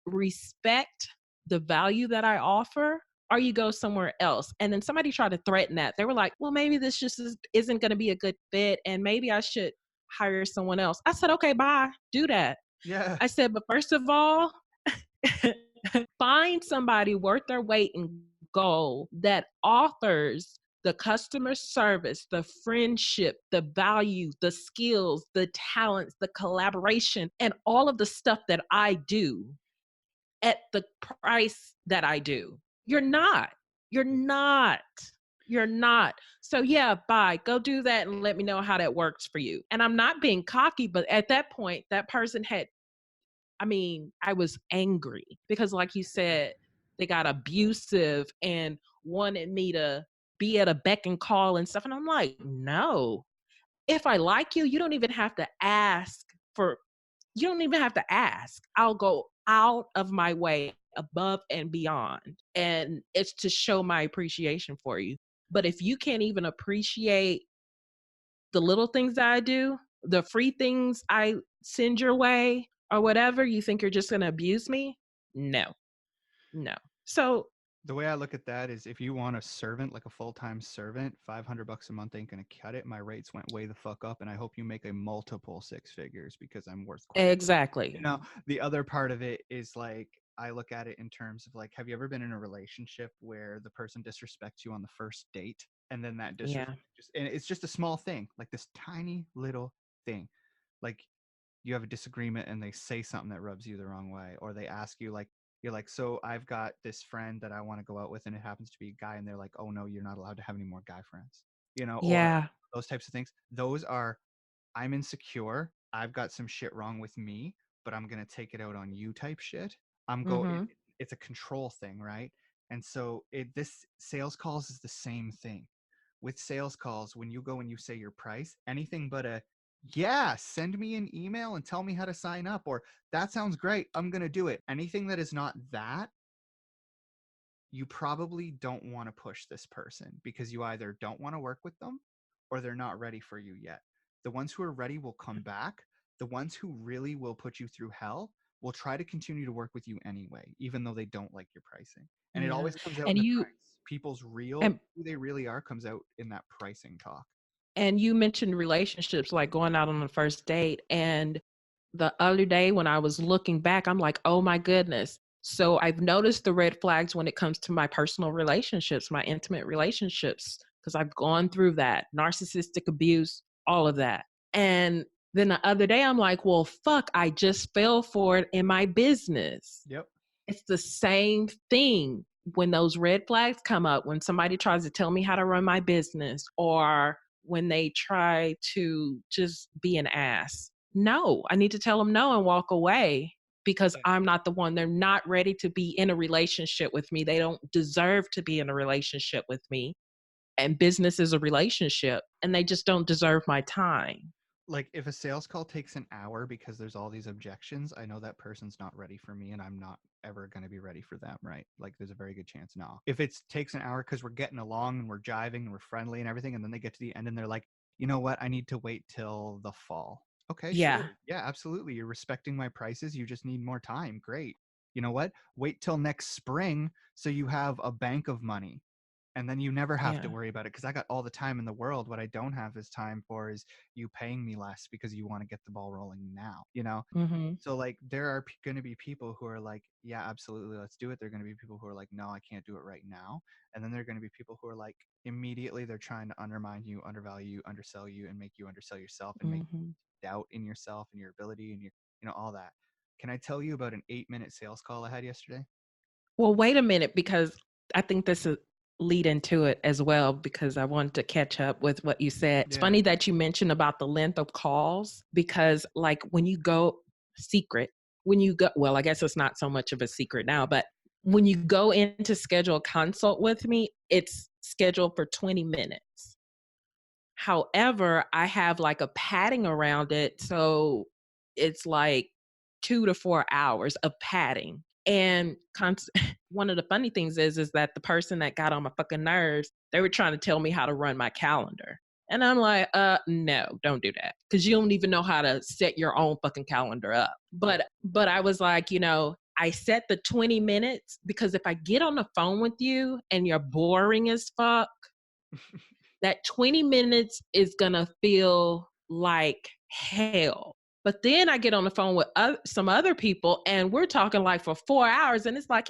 S6: respect the value that I offer or you go somewhere else. And then somebody tried to threaten that. They were like, well, maybe this just isn't going to be a good fit and maybe I should hire someone else. I said, okay, bye. Do that.
S5: Yeah.
S6: I said, but first of all, find somebody worth their weight in gold that offers the customer service, the friendship, the value, the skills, the talents, the collaboration, and all of the stuff that I do at the price that I do. You're not. So yeah, bye. Go do that and let me know how that works for you. And I'm not being cocky, but at that point, that person I was angry because like you said, they got abusive and wanted me to be at a beck and call and stuff. And I'm like, no, if I like you, you don't even have to ask. I'll go out of my way above and beyond. And it's to show my appreciation for you. But if you can't even appreciate the little things that I do, the free things I send your way or whatever, you think you're just going to abuse me? No. So
S5: the way I look at that is if you want a servant, like a full-time servant, $500 a month ain't going to cut it. My rates went way the fuck up. And I hope you make a multiple six figures because I'm worth quite
S6: exactly.
S5: You know, the other part of it is like, I look at it in terms of like, have you ever been in a relationship where the person disrespects you on the first date? And then that disrespect and it's just a small thing, like this tiny little thing. Like you have a disagreement and they say something that rubs you the wrong way, or they ask you like, you're like, so I've got this friend that I want to go out with and it happens to be a guy. And they're like, oh no, you're not allowed to have any more guy friends, you know, or those types of things. Those are, I'm insecure. I've got some shit wrong with me, but I'm going to take it out on you type shit. It's a control thing, right? And so this sales calls is the same thing. With sales calls, when you go and you say your price, anything but send me an email and tell me how to sign up, or that sounds great, I'm going to do it. Anything that is not that, you probably don't want to push this person because you either don't want to work with them or they're not ready for you yet. The ones who are ready will come back. The ones who really will put you through hell will try to continue to work with you anyway, even though they don't like your pricing. And it always comes out in the price. People's who they really are comes out in that pricing talk.
S6: And you mentioned relationships, like going out on the first date. And the other day when I was looking back, I'm like, oh my goodness. So I've noticed the red flags when it comes to my personal relationships, my intimate relationships, because I've gone through that, narcissistic abuse, all of that. And then the other day I'm like, well, fuck, I just fell for it in my business.
S5: Yep.
S6: It's the same thing when those red flags come up, when somebody tries to tell me how to run my business or when they try to just be an ass. No, I need to tell them no and walk away because I'm not the one. They're not ready to be in a relationship with me. They don't deserve to be in a relationship with me. And business is a relationship, and they just don't deserve my time.
S5: Like if a sales call takes an hour because there's all these objections, I know that person's not ready for me and I'm not ever going to be ready for them, right? Like there's a very good chance no. If it takes an hour because we're getting along and we're jiving and we're friendly and everything, and then they get to the end and they're like, you know what, I need to wait till the fall. Okay,
S6: Yeah.
S5: sure. Yeah, absolutely. You're respecting my prices. You just need more time. Great. You know what? Wait till next spring so you have a bank of money. And then you never have to
S6: Yeah.
S5: worry about it because I got all the time in the world. What I don't have is time for is you paying me less because you want to get the ball rolling now, you know?
S6: Mm-hmm.
S5: So like there are going to be people who are like, yeah, absolutely, let's do it. There are going to be people who are like, no, I can't do it right now. And then there are going to be people who are like, immediately they're trying to undermine you, undervalue you, undersell you, and make you undersell yourself and make
S6: Mm-hmm.
S5: doubt in yourself and your ability and your, you know, all that. Can I tell you about an 8-minute sales call I had yesterday?
S6: Well, wait a minute, because I think this is lead into it as well, because I wanted to catch up with what you said. It's
S5: Yeah.
S6: funny that you mentioned about the length of calls, because like when you go well, I guess it's not so much of a secret now, but when you go in to schedule a consult with me, it's scheduled for 20 minutes. However, I have like a padding around it. So it's like 2 to 4 hours of padding. And one of the funny things is that the person that got on my fucking nerves, they were trying to tell me how to run my calendar. And I'm like, no, don't do that. Cause you don't even know how to set your own fucking calendar up. But I was like, I set the 20 minutes because if I get on the phone with you and you're boring as fuck, that 20 minutes is gonna feel like hell. But then I get on the phone with some other people and we're talking like for 4 hours and it's like,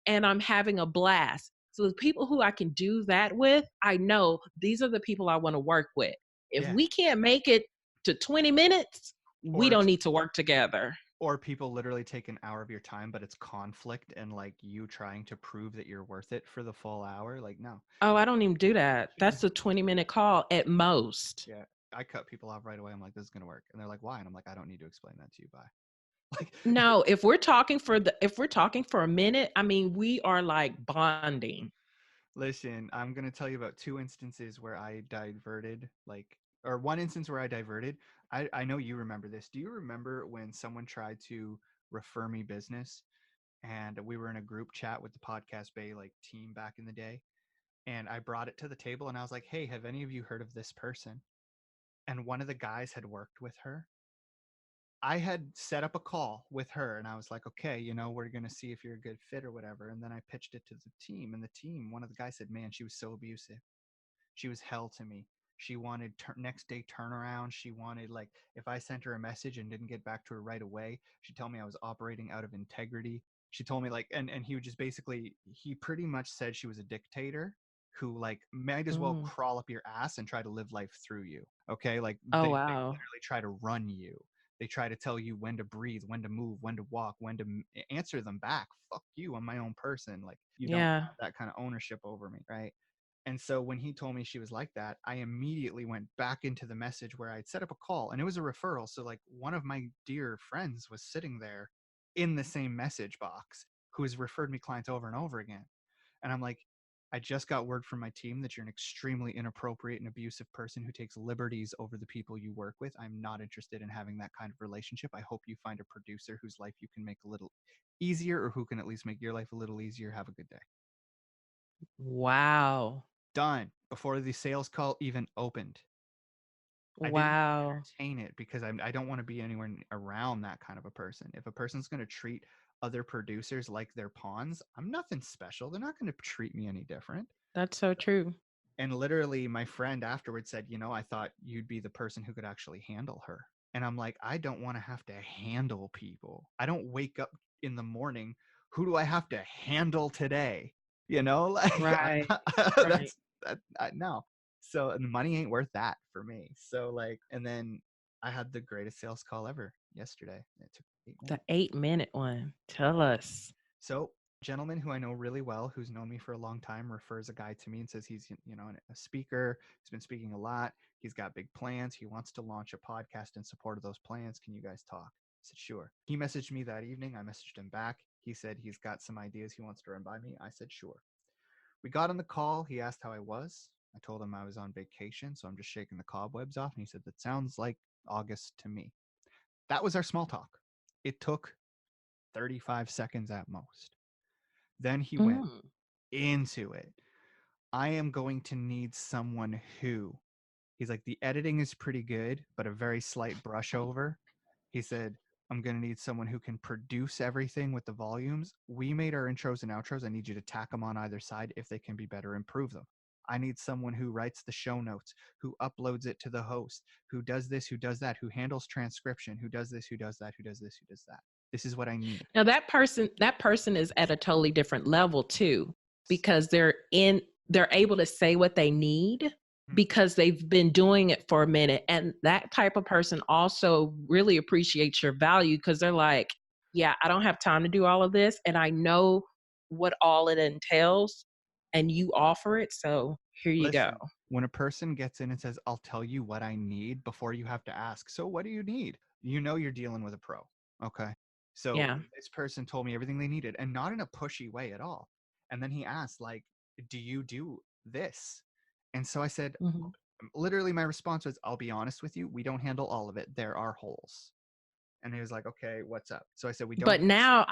S6: and I'm having a blast. So the people who I can do that with, I know these are the people I want to work with. If we can't make it to 20 minutes, we don't need to work together.
S5: Or people literally take an hour of your time, but it's conflict and like you trying to prove that you're worth it for the full hour. Like, no.
S6: Oh, I don't even do that. That's a 20-minute call at most.
S5: Yeah. I cut people off right away. I'm like, this is going to work. And they're like, why? And I'm like, I don't need to explain that to you. Bye. Like,
S6: no, if we're talking for a minute, I mean, we are like bonding.
S5: Listen, I'm going to tell you about 2 instances where I diverted, or 1 instance where I diverted. I know you remember this. Do you remember when someone tried to refer me business and we were in a group chat with the Podcast Bay team back in the day? And I brought it to the table and I was like, hey, have any of you heard of this person? And one of the guys had worked with her. I had set up a call with her and I was like, okay, we're going to see if you're a good fit or whatever. And then I pitched it to the team, and the team, one of the guys said, man, she was so abusive. She was hell to me. She wanted next day turnaround. She wanted, if I sent her a message and didn't get back to her right away, she'd tell me I was operating out of integrity. She told me and he would just he pretty much said she was a dictator who might as well crawl up your ass and try to live life through you. Okay. They literally try to run you. They try to tell you when to breathe, when to move, when to walk, when to answer them back. Fuck you, I'm my own person. You don't have that kind of ownership over me, right? And so when he told me she was like that, I immediately went back into the message where I'd set up a call, and it was a referral. So one of my dear friends was sitting there in the same message box who has referred me clients over and over again. And I'm like, I just got word from my team that you're an extremely inappropriate and abusive person who takes liberties over the people you work with. I'm not interested in having that kind of relationship. I hope you find a producer whose life you can make a little easier, or who can at least make your life a little easier. Have a good day.
S6: Wow.
S5: Done before the sales call even opened.
S6: Wow.
S5: I didn't entertain it because I don't want to be anywhere around that kind of a person. If a person's going to treat other producers like they're pawns, I'm nothing special. They're not going to treat me any different.
S6: That's so true.
S5: And literally my friend afterwards said, I thought you'd be the person who could actually handle her. And I'm like, I don't want to have to handle people. I don't wake up in the morning. Who do I have to handle today?
S6: Right.
S5: No. So, and the money ain't worth that for me. So and then I had the greatest sales call ever yesterday. It took 8 minutes.
S6: The 8-minute one. Tell us.
S5: So, gentleman who I know really well, who's known me for a long time, refers a guy to me and says he's, a speaker. He's been speaking a lot. He's got big plans. He wants to launch a podcast in support of those plans. Can you guys talk? said, sure. He messaged me that evening. I messaged him back. He said he's got some ideas he wants to run by me. I said, sure. We got on the call. He asked how I was. I told him I was on vacation, so I'm just shaking the cobwebs off. And he said, that sounds like August to me. That was our small talk. It took 35 seconds at most. Then he went into it. I am going to need someone who, he's like, the editing is pretty good, but a very slight brush over. He said, I'm going to need someone who can produce everything with the volumes. We made our intros and outros. I need you to tack them on either side. If they can be better, improve them. I need someone who writes the show notes, who uploads it to the host, who does this, who does that, who handles transcription, who does this, who does that, who does this, who does that. This is what I need.
S6: Now that person is at a totally different level too, because they're able to say what they need because they've been doing it for a minute. And that type of person also really appreciates your value because they're like, yeah, I don't have time to do all of this. And I know what all it entails and you offer it. So here you go.
S5: When a person gets in and says, I'll tell you what I need before you have to ask, so what do you need? You know, you're dealing with a pro. Okay. So this person told me everything they needed and not in a pushy way at all. And then he asked, like, do you do this? And so I said, literally my response was, I'll be honest with you. We don't handle all of it. There are holes. And he was like, okay, what's up? So I said, we don't.
S6: But now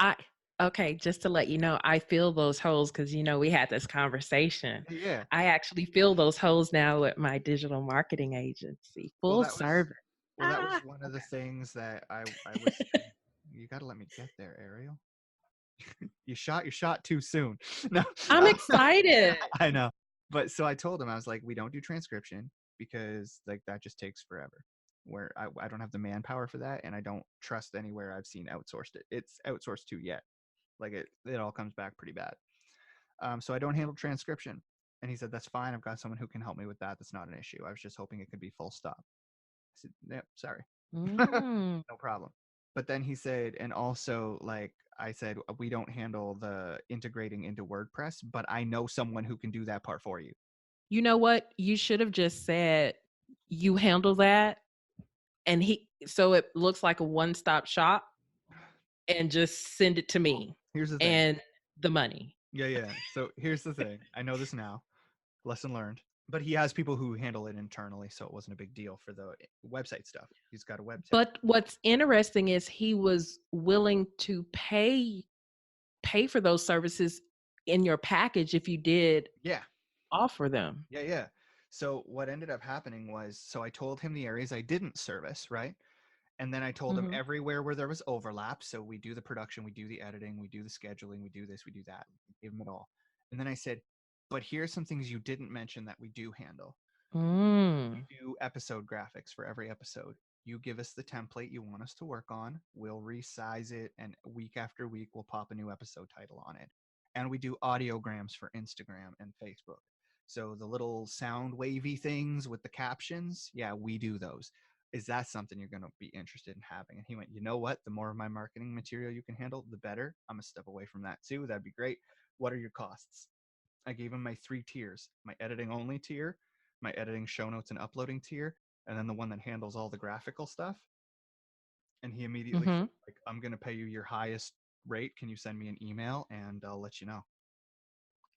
S6: just to let you know, I feel those holes because, you know, we had this conversation.
S5: Yeah.
S6: I actually feel those holes now at my digital marketing agency. Full service.
S5: Well, that was one of the things that I was, you got to let me get there, Airial. You shot your shot too soon. No,
S6: I'm excited.
S5: I know. But so I told him, I was like, we don't do transcription because like that just takes forever. Where I don't have the manpower for that, and I don't trust anywhere I've seen outsourced it. It's outsourced to yet. Like it all comes back pretty bad. So I don't handle transcription. And he said, that's fine. I've got someone who can help me with that. That's not an issue. I was just hoping it could be full stop. I said, yep, sorry. No problem. But then he said, and also like I said, we don't handle the integrating into WordPress, but I know someone who can do that part for you.
S6: You know what? You should have just said you handle that. And so it looks like a one-stop shop and just send it to me.
S5: Here's the thing.
S6: And the money.
S5: Yeah. So here's the thing. I know this now. Lesson learned. But he has people who handle it internally, so it wasn't a big deal for the website stuff. He's got a website.
S6: But what's interesting is he was willing to pay for those services in your package if you did offer them.
S5: Yeah. So what ended up happening was, so I told him the areas I didn't service, right? And then I told him everywhere where there was overlap. So we do the production, we do the editing, we do the scheduling, we do this, we do that. I gave him it all. And then I said, but here's some things you didn't mention that we do handle. We do episode graphics for every episode. You give us the template you want us to work on. We'll resize it. And week after week, we'll pop a new episode title on it. And we do audiograms for Instagram and Facebook. So the little sound wavy things with the captions, yeah, we do those. Is that something you're going to be interested in having? And he went, you know what? The more of my marketing material you can handle, the better. I'm going to step away from that too. That'd be great. What are your costs? I gave him my 3 tiers, my editing only tier, my editing show notes and uploading tier, and then the one that handles all the graphical stuff. And he immediately said, like, I'm going to pay you your highest rate. Can you send me an email and I'll let you know.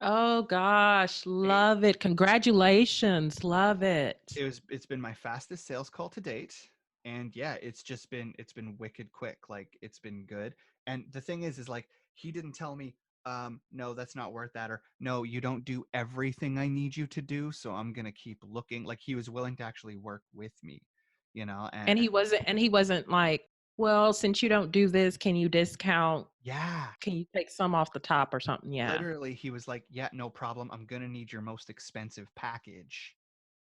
S6: Oh gosh, love it. Congratulations. Love it.
S5: It's been my fastest sales call to date. And yeah, it's been wicked quick. Like it's been good. And the thing is like, he didn't tell me, no, that's not worth that. Or no, you don't do everything I need you to do. So I'm going to keep looking. Like he was willing to actually work with me, you know,
S6: and he wasn't like, well, since you don't do this, can you discount?
S5: Yeah.
S6: Can you take some off the top or something? Yeah.
S5: Literally, he was like, yeah, no problem. I'm going to need your most expensive package.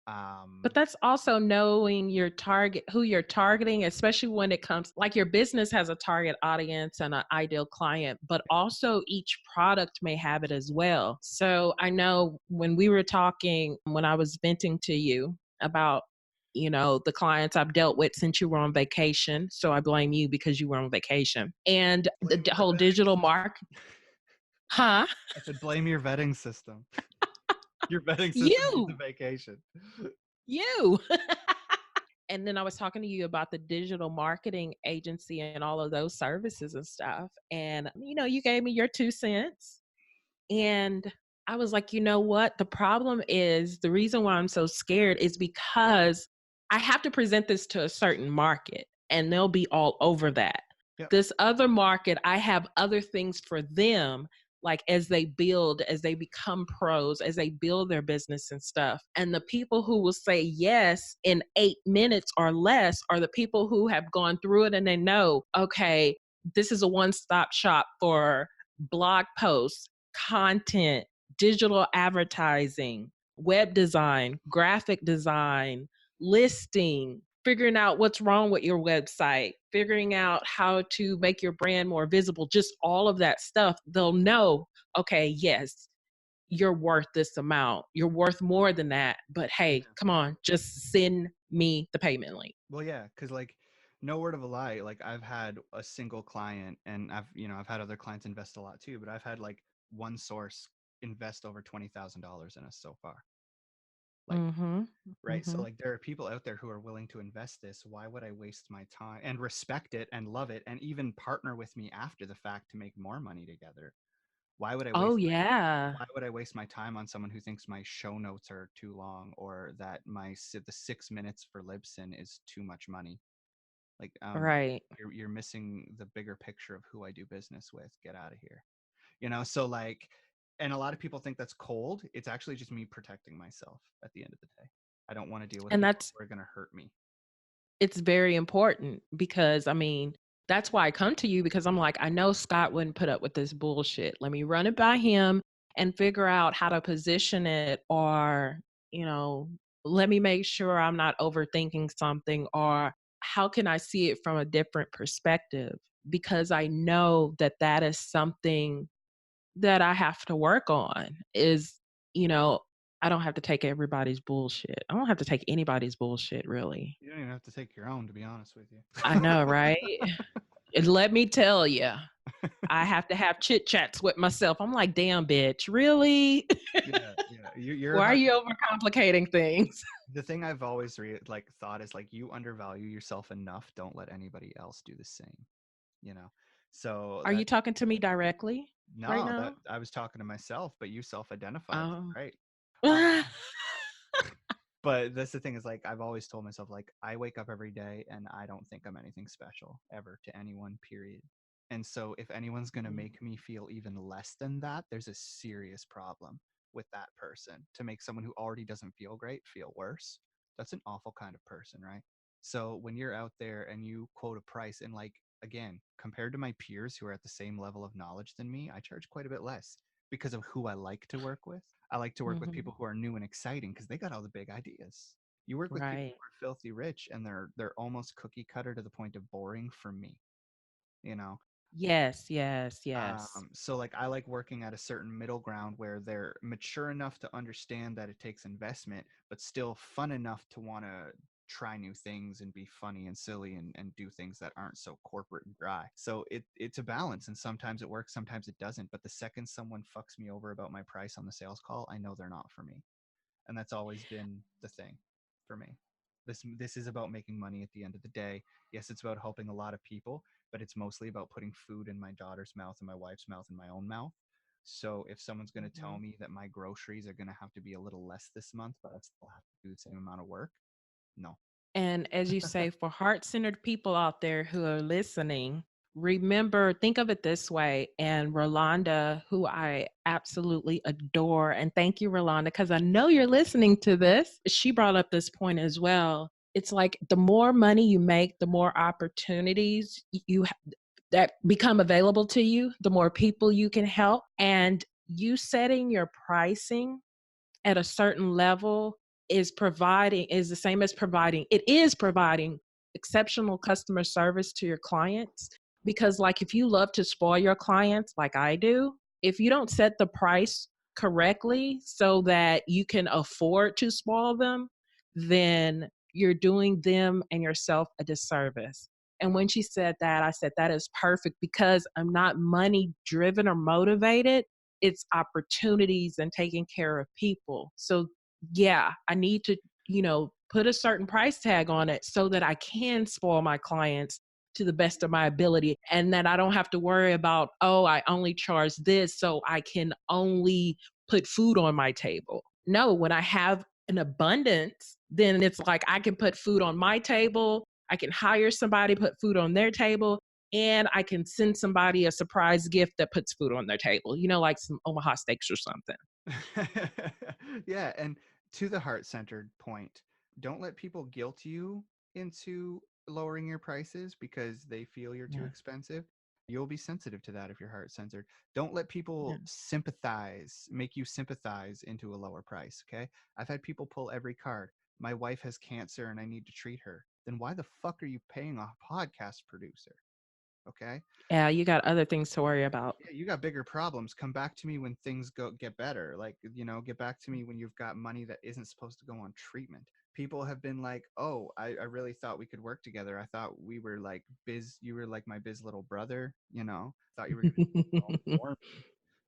S6: But that's also knowing who you're targeting, especially when it comes, like your business has a target audience and an ideal client, but also each product may have it as well. So I know when we were talking, when I was venting to you about, you know, the clients I've dealt with since you were on vacation. So I blame you because you were on vacation. And the whole digital market. Huh?
S5: I said, blame your vetting system. Your vetting system is a vacation.
S6: You. And then I was talking to you about the digital marketing agency and all of those services and stuff. And, you gave me your 2 cents. And I was like, you know what? The problem is, the reason why I'm so scared is because I have to present this to a certain market and they'll be all over that.
S5: Yep.
S6: This other market, I have other things for them, like as they build, as they become pros, as they build their business and stuff. And the people who will say yes in 8 minutes or less are the people who have gone through it and they know, okay, this is a one-stop shop for blog posts, content, digital advertising, web design, graphic design, listing, figuring out what's wrong with your website, figuring out how to make your brand more visible, just all of that stuff. They'll know, okay, yes, you're worth this amount. You're worth more than that. But hey, come on, just send me the payment link.
S5: Well, yeah, because like, no word of a lie, like I've had a single client, and I've had other clients invest a lot too, but I've had like one source invest over $20,000 in us so far. Like, right. So like, there are people out there who are willing to invest this. Why would I waste my time and respect it and love it and even partner with me after the fact to make more money together? Why would I waste my time on someone who thinks my show notes are too long, or that the 6 minutes for Libsyn is too much money? Like,
S6: Right.
S5: you're missing the bigger picture of who I do business with. Get out of here. So like, and a lot of people think that's cold. It's actually just me protecting myself at the end of the day. I don't want to deal with
S6: And
S5: people
S6: that's,
S5: who are going to hurt me.
S6: it's very important because that's why I come to you, because I'm like, I know Scott wouldn't put up with this bullshit. Let me run it by him and figure out how to position it, or, let me make sure I'm not overthinking something, or how can I see it from a different perspective? Because I know that is something that I have to work on is, I don't have to take everybody's bullshit. I don't have to take anybody's bullshit, really.
S5: You don't even have to take your own, to be honest with you.
S6: I know, right? And let me tell you, I have to have chit chats with myself. I'm like, damn, bitch, really?
S5: Yeah.
S6: Why are you overcomplicating things?
S5: The thing I've always thought is like, you undervalue yourself enough. Don't let anybody else do the same. So
S6: are you talking to me directly?
S5: No,
S6: right now?
S5: I was talking to myself, but you self-identified, right? But that's the thing, is like, I've always told myself, like, I wake up every day and I don't think I'm anything special ever to anyone, period. And so if anyone's going to make me feel even less than that, there's a serious problem with that person. To make someone who already doesn't feel great feel worse, that's an awful kind of person, right? So when you're out there and you quote a price, and like, again, compared to my peers who are at the same level of knowledge than me, I charge quite a bit less because of who I like to work with. I like to work with people who are new and exciting because they got all the big ideas. You work with people who are filthy rich and they're almost cookie cutter to the point of boring for me.
S6: Yes.
S5: So like, I like working at a certain middle ground where they're mature enough to understand that it takes investment, but still fun enough to want to try new things and be funny and silly and do things that aren't so corporate and dry. So it's a balance, and sometimes it works, sometimes it doesn't. But the second someone fucks me over about my price on the sales call, I know they're not for me. And that's always been the thing for me. This is about making money at the end of the day. Yes, it's about helping a lot of people, but it's mostly about putting food in my daughter's mouth and my wife's mouth and my own mouth. So if someone's going to tell me that my groceries are going to have to be a little less this month, but I still have to do the same amount of work, no.
S6: And as you say, for heart-centered people out there who are listening, remember, think of it this way. And Rolanda, who I absolutely adore, and thank you, Rolanda, because I know you're listening to this. She brought up this point as well. It's like, the more money you make, the more opportunities that become available to you, the more people you can help. And you setting your pricing at a certain level is the same as providing exceptional customer service to your clients. Because like, if you love to spoil your clients like I do, if you don't set the price correctly so that you can afford to spoil them, then you're doing them and yourself a disservice. And when she said that, I said, that is perfect, because I'm not money driven or motivated. It's opportunities and taking care of people. So yeah, I need to, put a certain price tag on it so that I can spoil my clients to the best of my ability, and that I don't have to worry about, oh, I only charge this so I can only put food on my table. No, when I have an abundance, then it's like I can put food on my table, I can hire somebody, put food on their table, and I can send somebody a surprise gift that puts food on their table, like some Omaha steaks or something.
S5: Yeah, and to the heart-centered point, don't let people guilt you into lowering your prices because they feel you're too
S6: Yeah.
S5: expensive. You'll be sensitive to that if you're heart-centered. Don't let
S6: Yeah.
S5: people make you sympathize into a lower price, okay? I've had people pull every card. My wife has cancer and I need to treat her. Then why the fuck are you paying a podcast producer? Okay?
S6: Yeah, you got other things to worry about.
S5: Yeah, you got bigger problems. Come back to me when things get better. Like, get back to me when you've got money that isn't supposed to go on treatment. People have been like, oh, I really thought we could work together. I thought we were like you were like my biz little brother, thought you were going to do it all for me.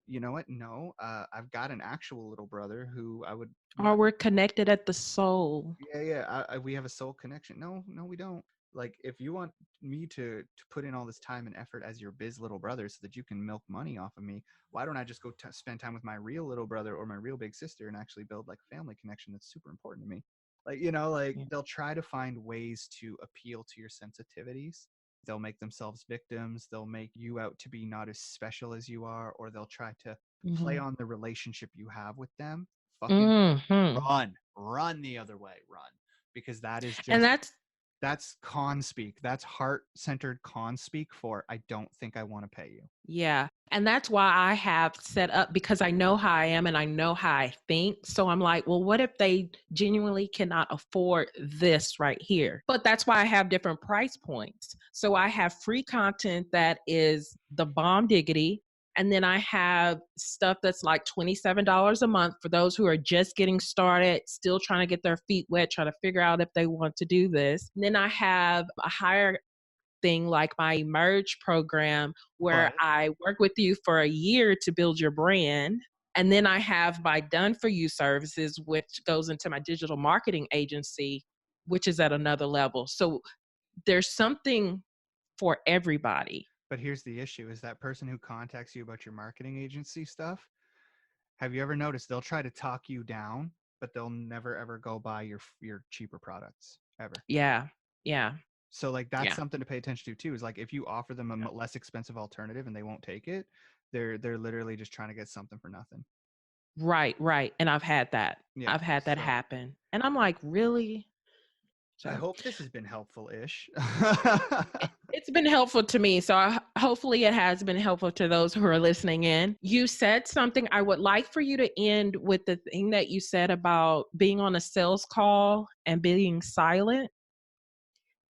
S5: You know what? No, I've got an actual little brother who I would
S6: Or
S5: not.
S6: we're connected at the soul.
S5: Yeah. We have a soul connection. No, we don't. Like, if you want me to put in all this time and effort as your biz little brother so that you can milk money off of me, why don't I just go spend time with my real little brother or my real big sister and actually build like a family connection that's super important to me? Like,
S6: Yeah.
S5: they'll try to find ways to appeal to your sensitivities. They'll make themselves victims. They'll make you out to be not as special as you are, or they'll try to play on the relationship you have with them. Fucking
S6: Mm-hmm.
S5: run the other way, run. Because that is
S6: And
S5: just,
S6: that's
S5: con speak. That's heart-centered con speak for, I don't think I want to pay you.
S6: yeah. And that's why I have set up, because I know how I am and I know how I think. So I'm like, well, what if they genuinely cannot afford this right here? But that's why I have different price points. So I have free content that is the bomb diggity. And then I have stuff that's like $27 a month for those who are just getting started, still trying to get their feet wet, trying to figure out if they want to do this. And then I have a higher thing like my Emerge program, where
S5: But
S6: I work with you for a year to build your brand. And then I have my Done For You services, which goes into my digital marketing agency, which is at another level. So there's something for everybody.
S5: But here's the issue: is that person who contacts you about your marketing agency stuff, have you ever noticed they'll try to talk you down, but they'll never ever go buy your cheaper products ever.
S6: Yeah. Yeah.
S5: So like, that's
S6: Yeah.
S5: something to pay attention to too, is like, if you offer them a less expensive alternative and they won't take it, they're literally just trying to get something for nothing.
S6: Right. Right. And I've had that.
S5: Yeah,
S6: I've had that
S5: so
S6: happen. And I'm like, really?
S5: I
S6: So
S5: hope this has been helpful-ish.
S6: it's been helpful to me. So hopefully it has been helpful to those who are listening in. You said something. I would like for you to end with the thing that you said about being on a sales call and being silent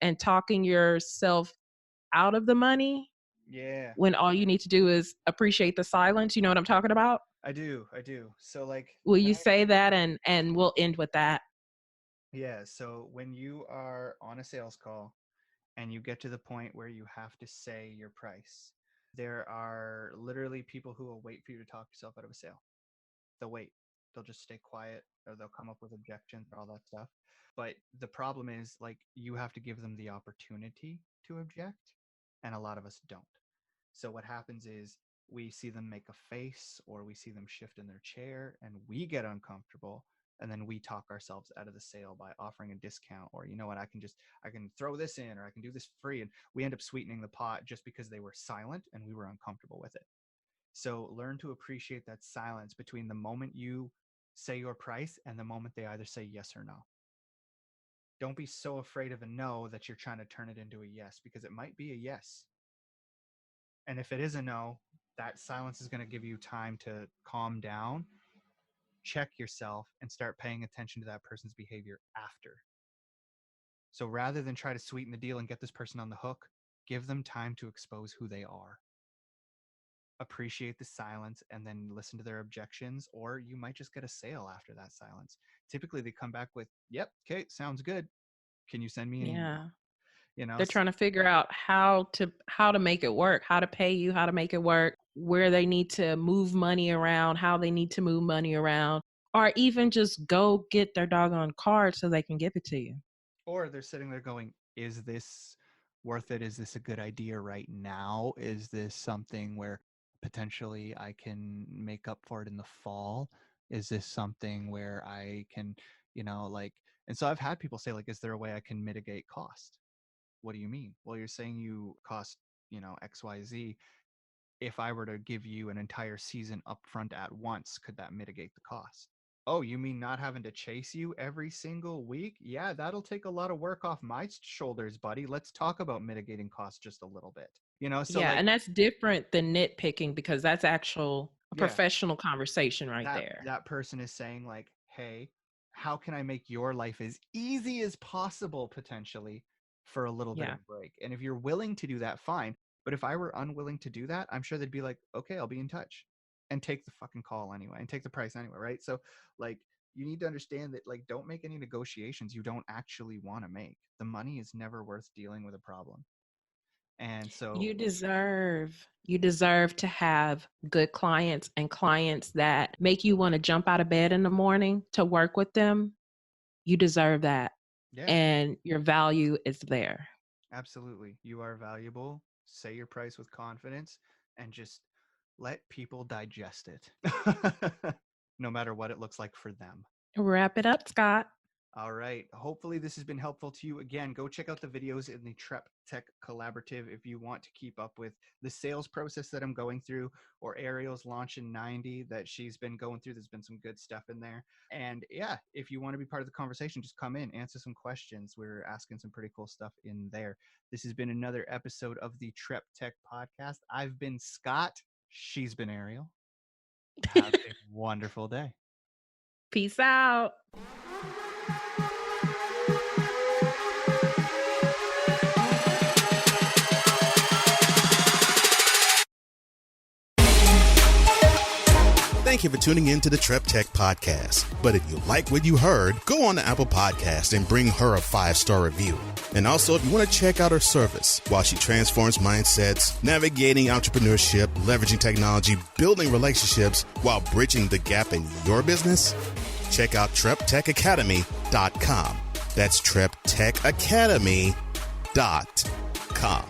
S6: and talking yourself out of the money
S5: Yeah,
S6: when all you need to do is appreciate the silence. You know what I'm talking about?
S5: I do. So like,
S6: Will you say that, and we'll end with that?
S5: yeah, so when you are on a sales call and you get to the point where you have to say your price, there are literally people who will wait for you to talk yourself out of a sale. They'll wait. They'll just stay quiet, or they'll come up with objections or all that stuff. But the problem is, like, you have to give them the opportunity to object, and a lot of us don't. So what happens is, we see them make a face, or we see them shift in their chair, and we get uncomfortable, and then we talk ourselves out of the sale by offering a discount, or, you know what, I can throw this in, or I can do this free, and we end up sweetening the pot just because they were silent and we were uncomfortable with it. So learn to appreciate that silence between the moment you say your price and the moment they either say yes or no. Don't be so afraid of a no that you're trying to turn it into a yes, because it might be a yes. And if it is a no, that silence is going to give you time to calm down, check yourself, and start paying attention to that person's behavior after. So rather than try to sweeten the deal and get this person on the hook, give them time to expose who they are. Appreciate the silence and then listen to their objections, or you might just get a sale after that silence. Typically they come back with, yep, okay, sounds good. Can you send me an
S6: Yeah.
S5: email?
S6: They're trying to figure out how to make it work, how to pay you, how to make it work, where they need to move money around, how they need to move money around. or even just go get their doggone card so they can give it to you.
S5: Or they're sitting there going, is this worth it? Is this a good idea right now? Is this something where potentially I can make up for it in the fall? Is this something where I can, and so I've had people say, like, is there a way I can mitigate cost? What do you mean? Well, you're saying you cost, XYZ. If I were to give you an entire season upfront at once, could that mitigate the cost? Oh, you mean not having to chase you every single week? Yeah, that'll take a lot of work off my shoulders, buddy. Let's talk about mitigating costs just a little bit. So
S6: yeah, and that's different than nitpicking, because that's actual professional conversation there.
S5: That person is saying, like, hey, how can I make your life as easy as possible, potentially, for a little bit of break? And if you're willing to do that, fine. But if I were unwilling to do that, I'm sure they'd be like, okay, I'll be in touch, and take the fucking call anyway, and take the price anyway, right? So, like, you need to understand that, like, don't make any negotiations you don't actually want to make. The money is never worth dealing with a problem. And so
S6: you deserve to have good clients, and clients that make you want to jump out of bed in the morning to work with them. You deserve that.
S5: Yeah.
S6: And your value is there.
S5: Absolutely. You are valuable. Say your price with confidence, and just let people digest it, no matter what it looks like for them.
S6: Wrap it up, Scott.
S5: All right. Hopefully this has been helpful to you. Again, go check out the videos in the TrepTECH Collaborative if you want to keep up with the sales process that I'm going through, or Airial's launch in 90 that she's been going through. There's been some good stuff in there. And yeah, if you want to be part of the conversation, just come in, answer some questions. We're asking some pretty cool stuff in there. This has been another episode of the TrepTECH Podcast. I've been Scott. She's been Airial. Have a wonderful day.
S6: Peace out.
S2: Thank you for tuning in to the TrepTECH Podcast. But if you like what you heard, go on to Apple Podcast and bring her a 5-star review. And also, if you want to check out her service while she transforms mindsets, navigating entrepreneurship, leveraging technology, building relationships while bridging the gap in your business, check out TrepTECHacademy.com. That's TrepTECHacademy.com.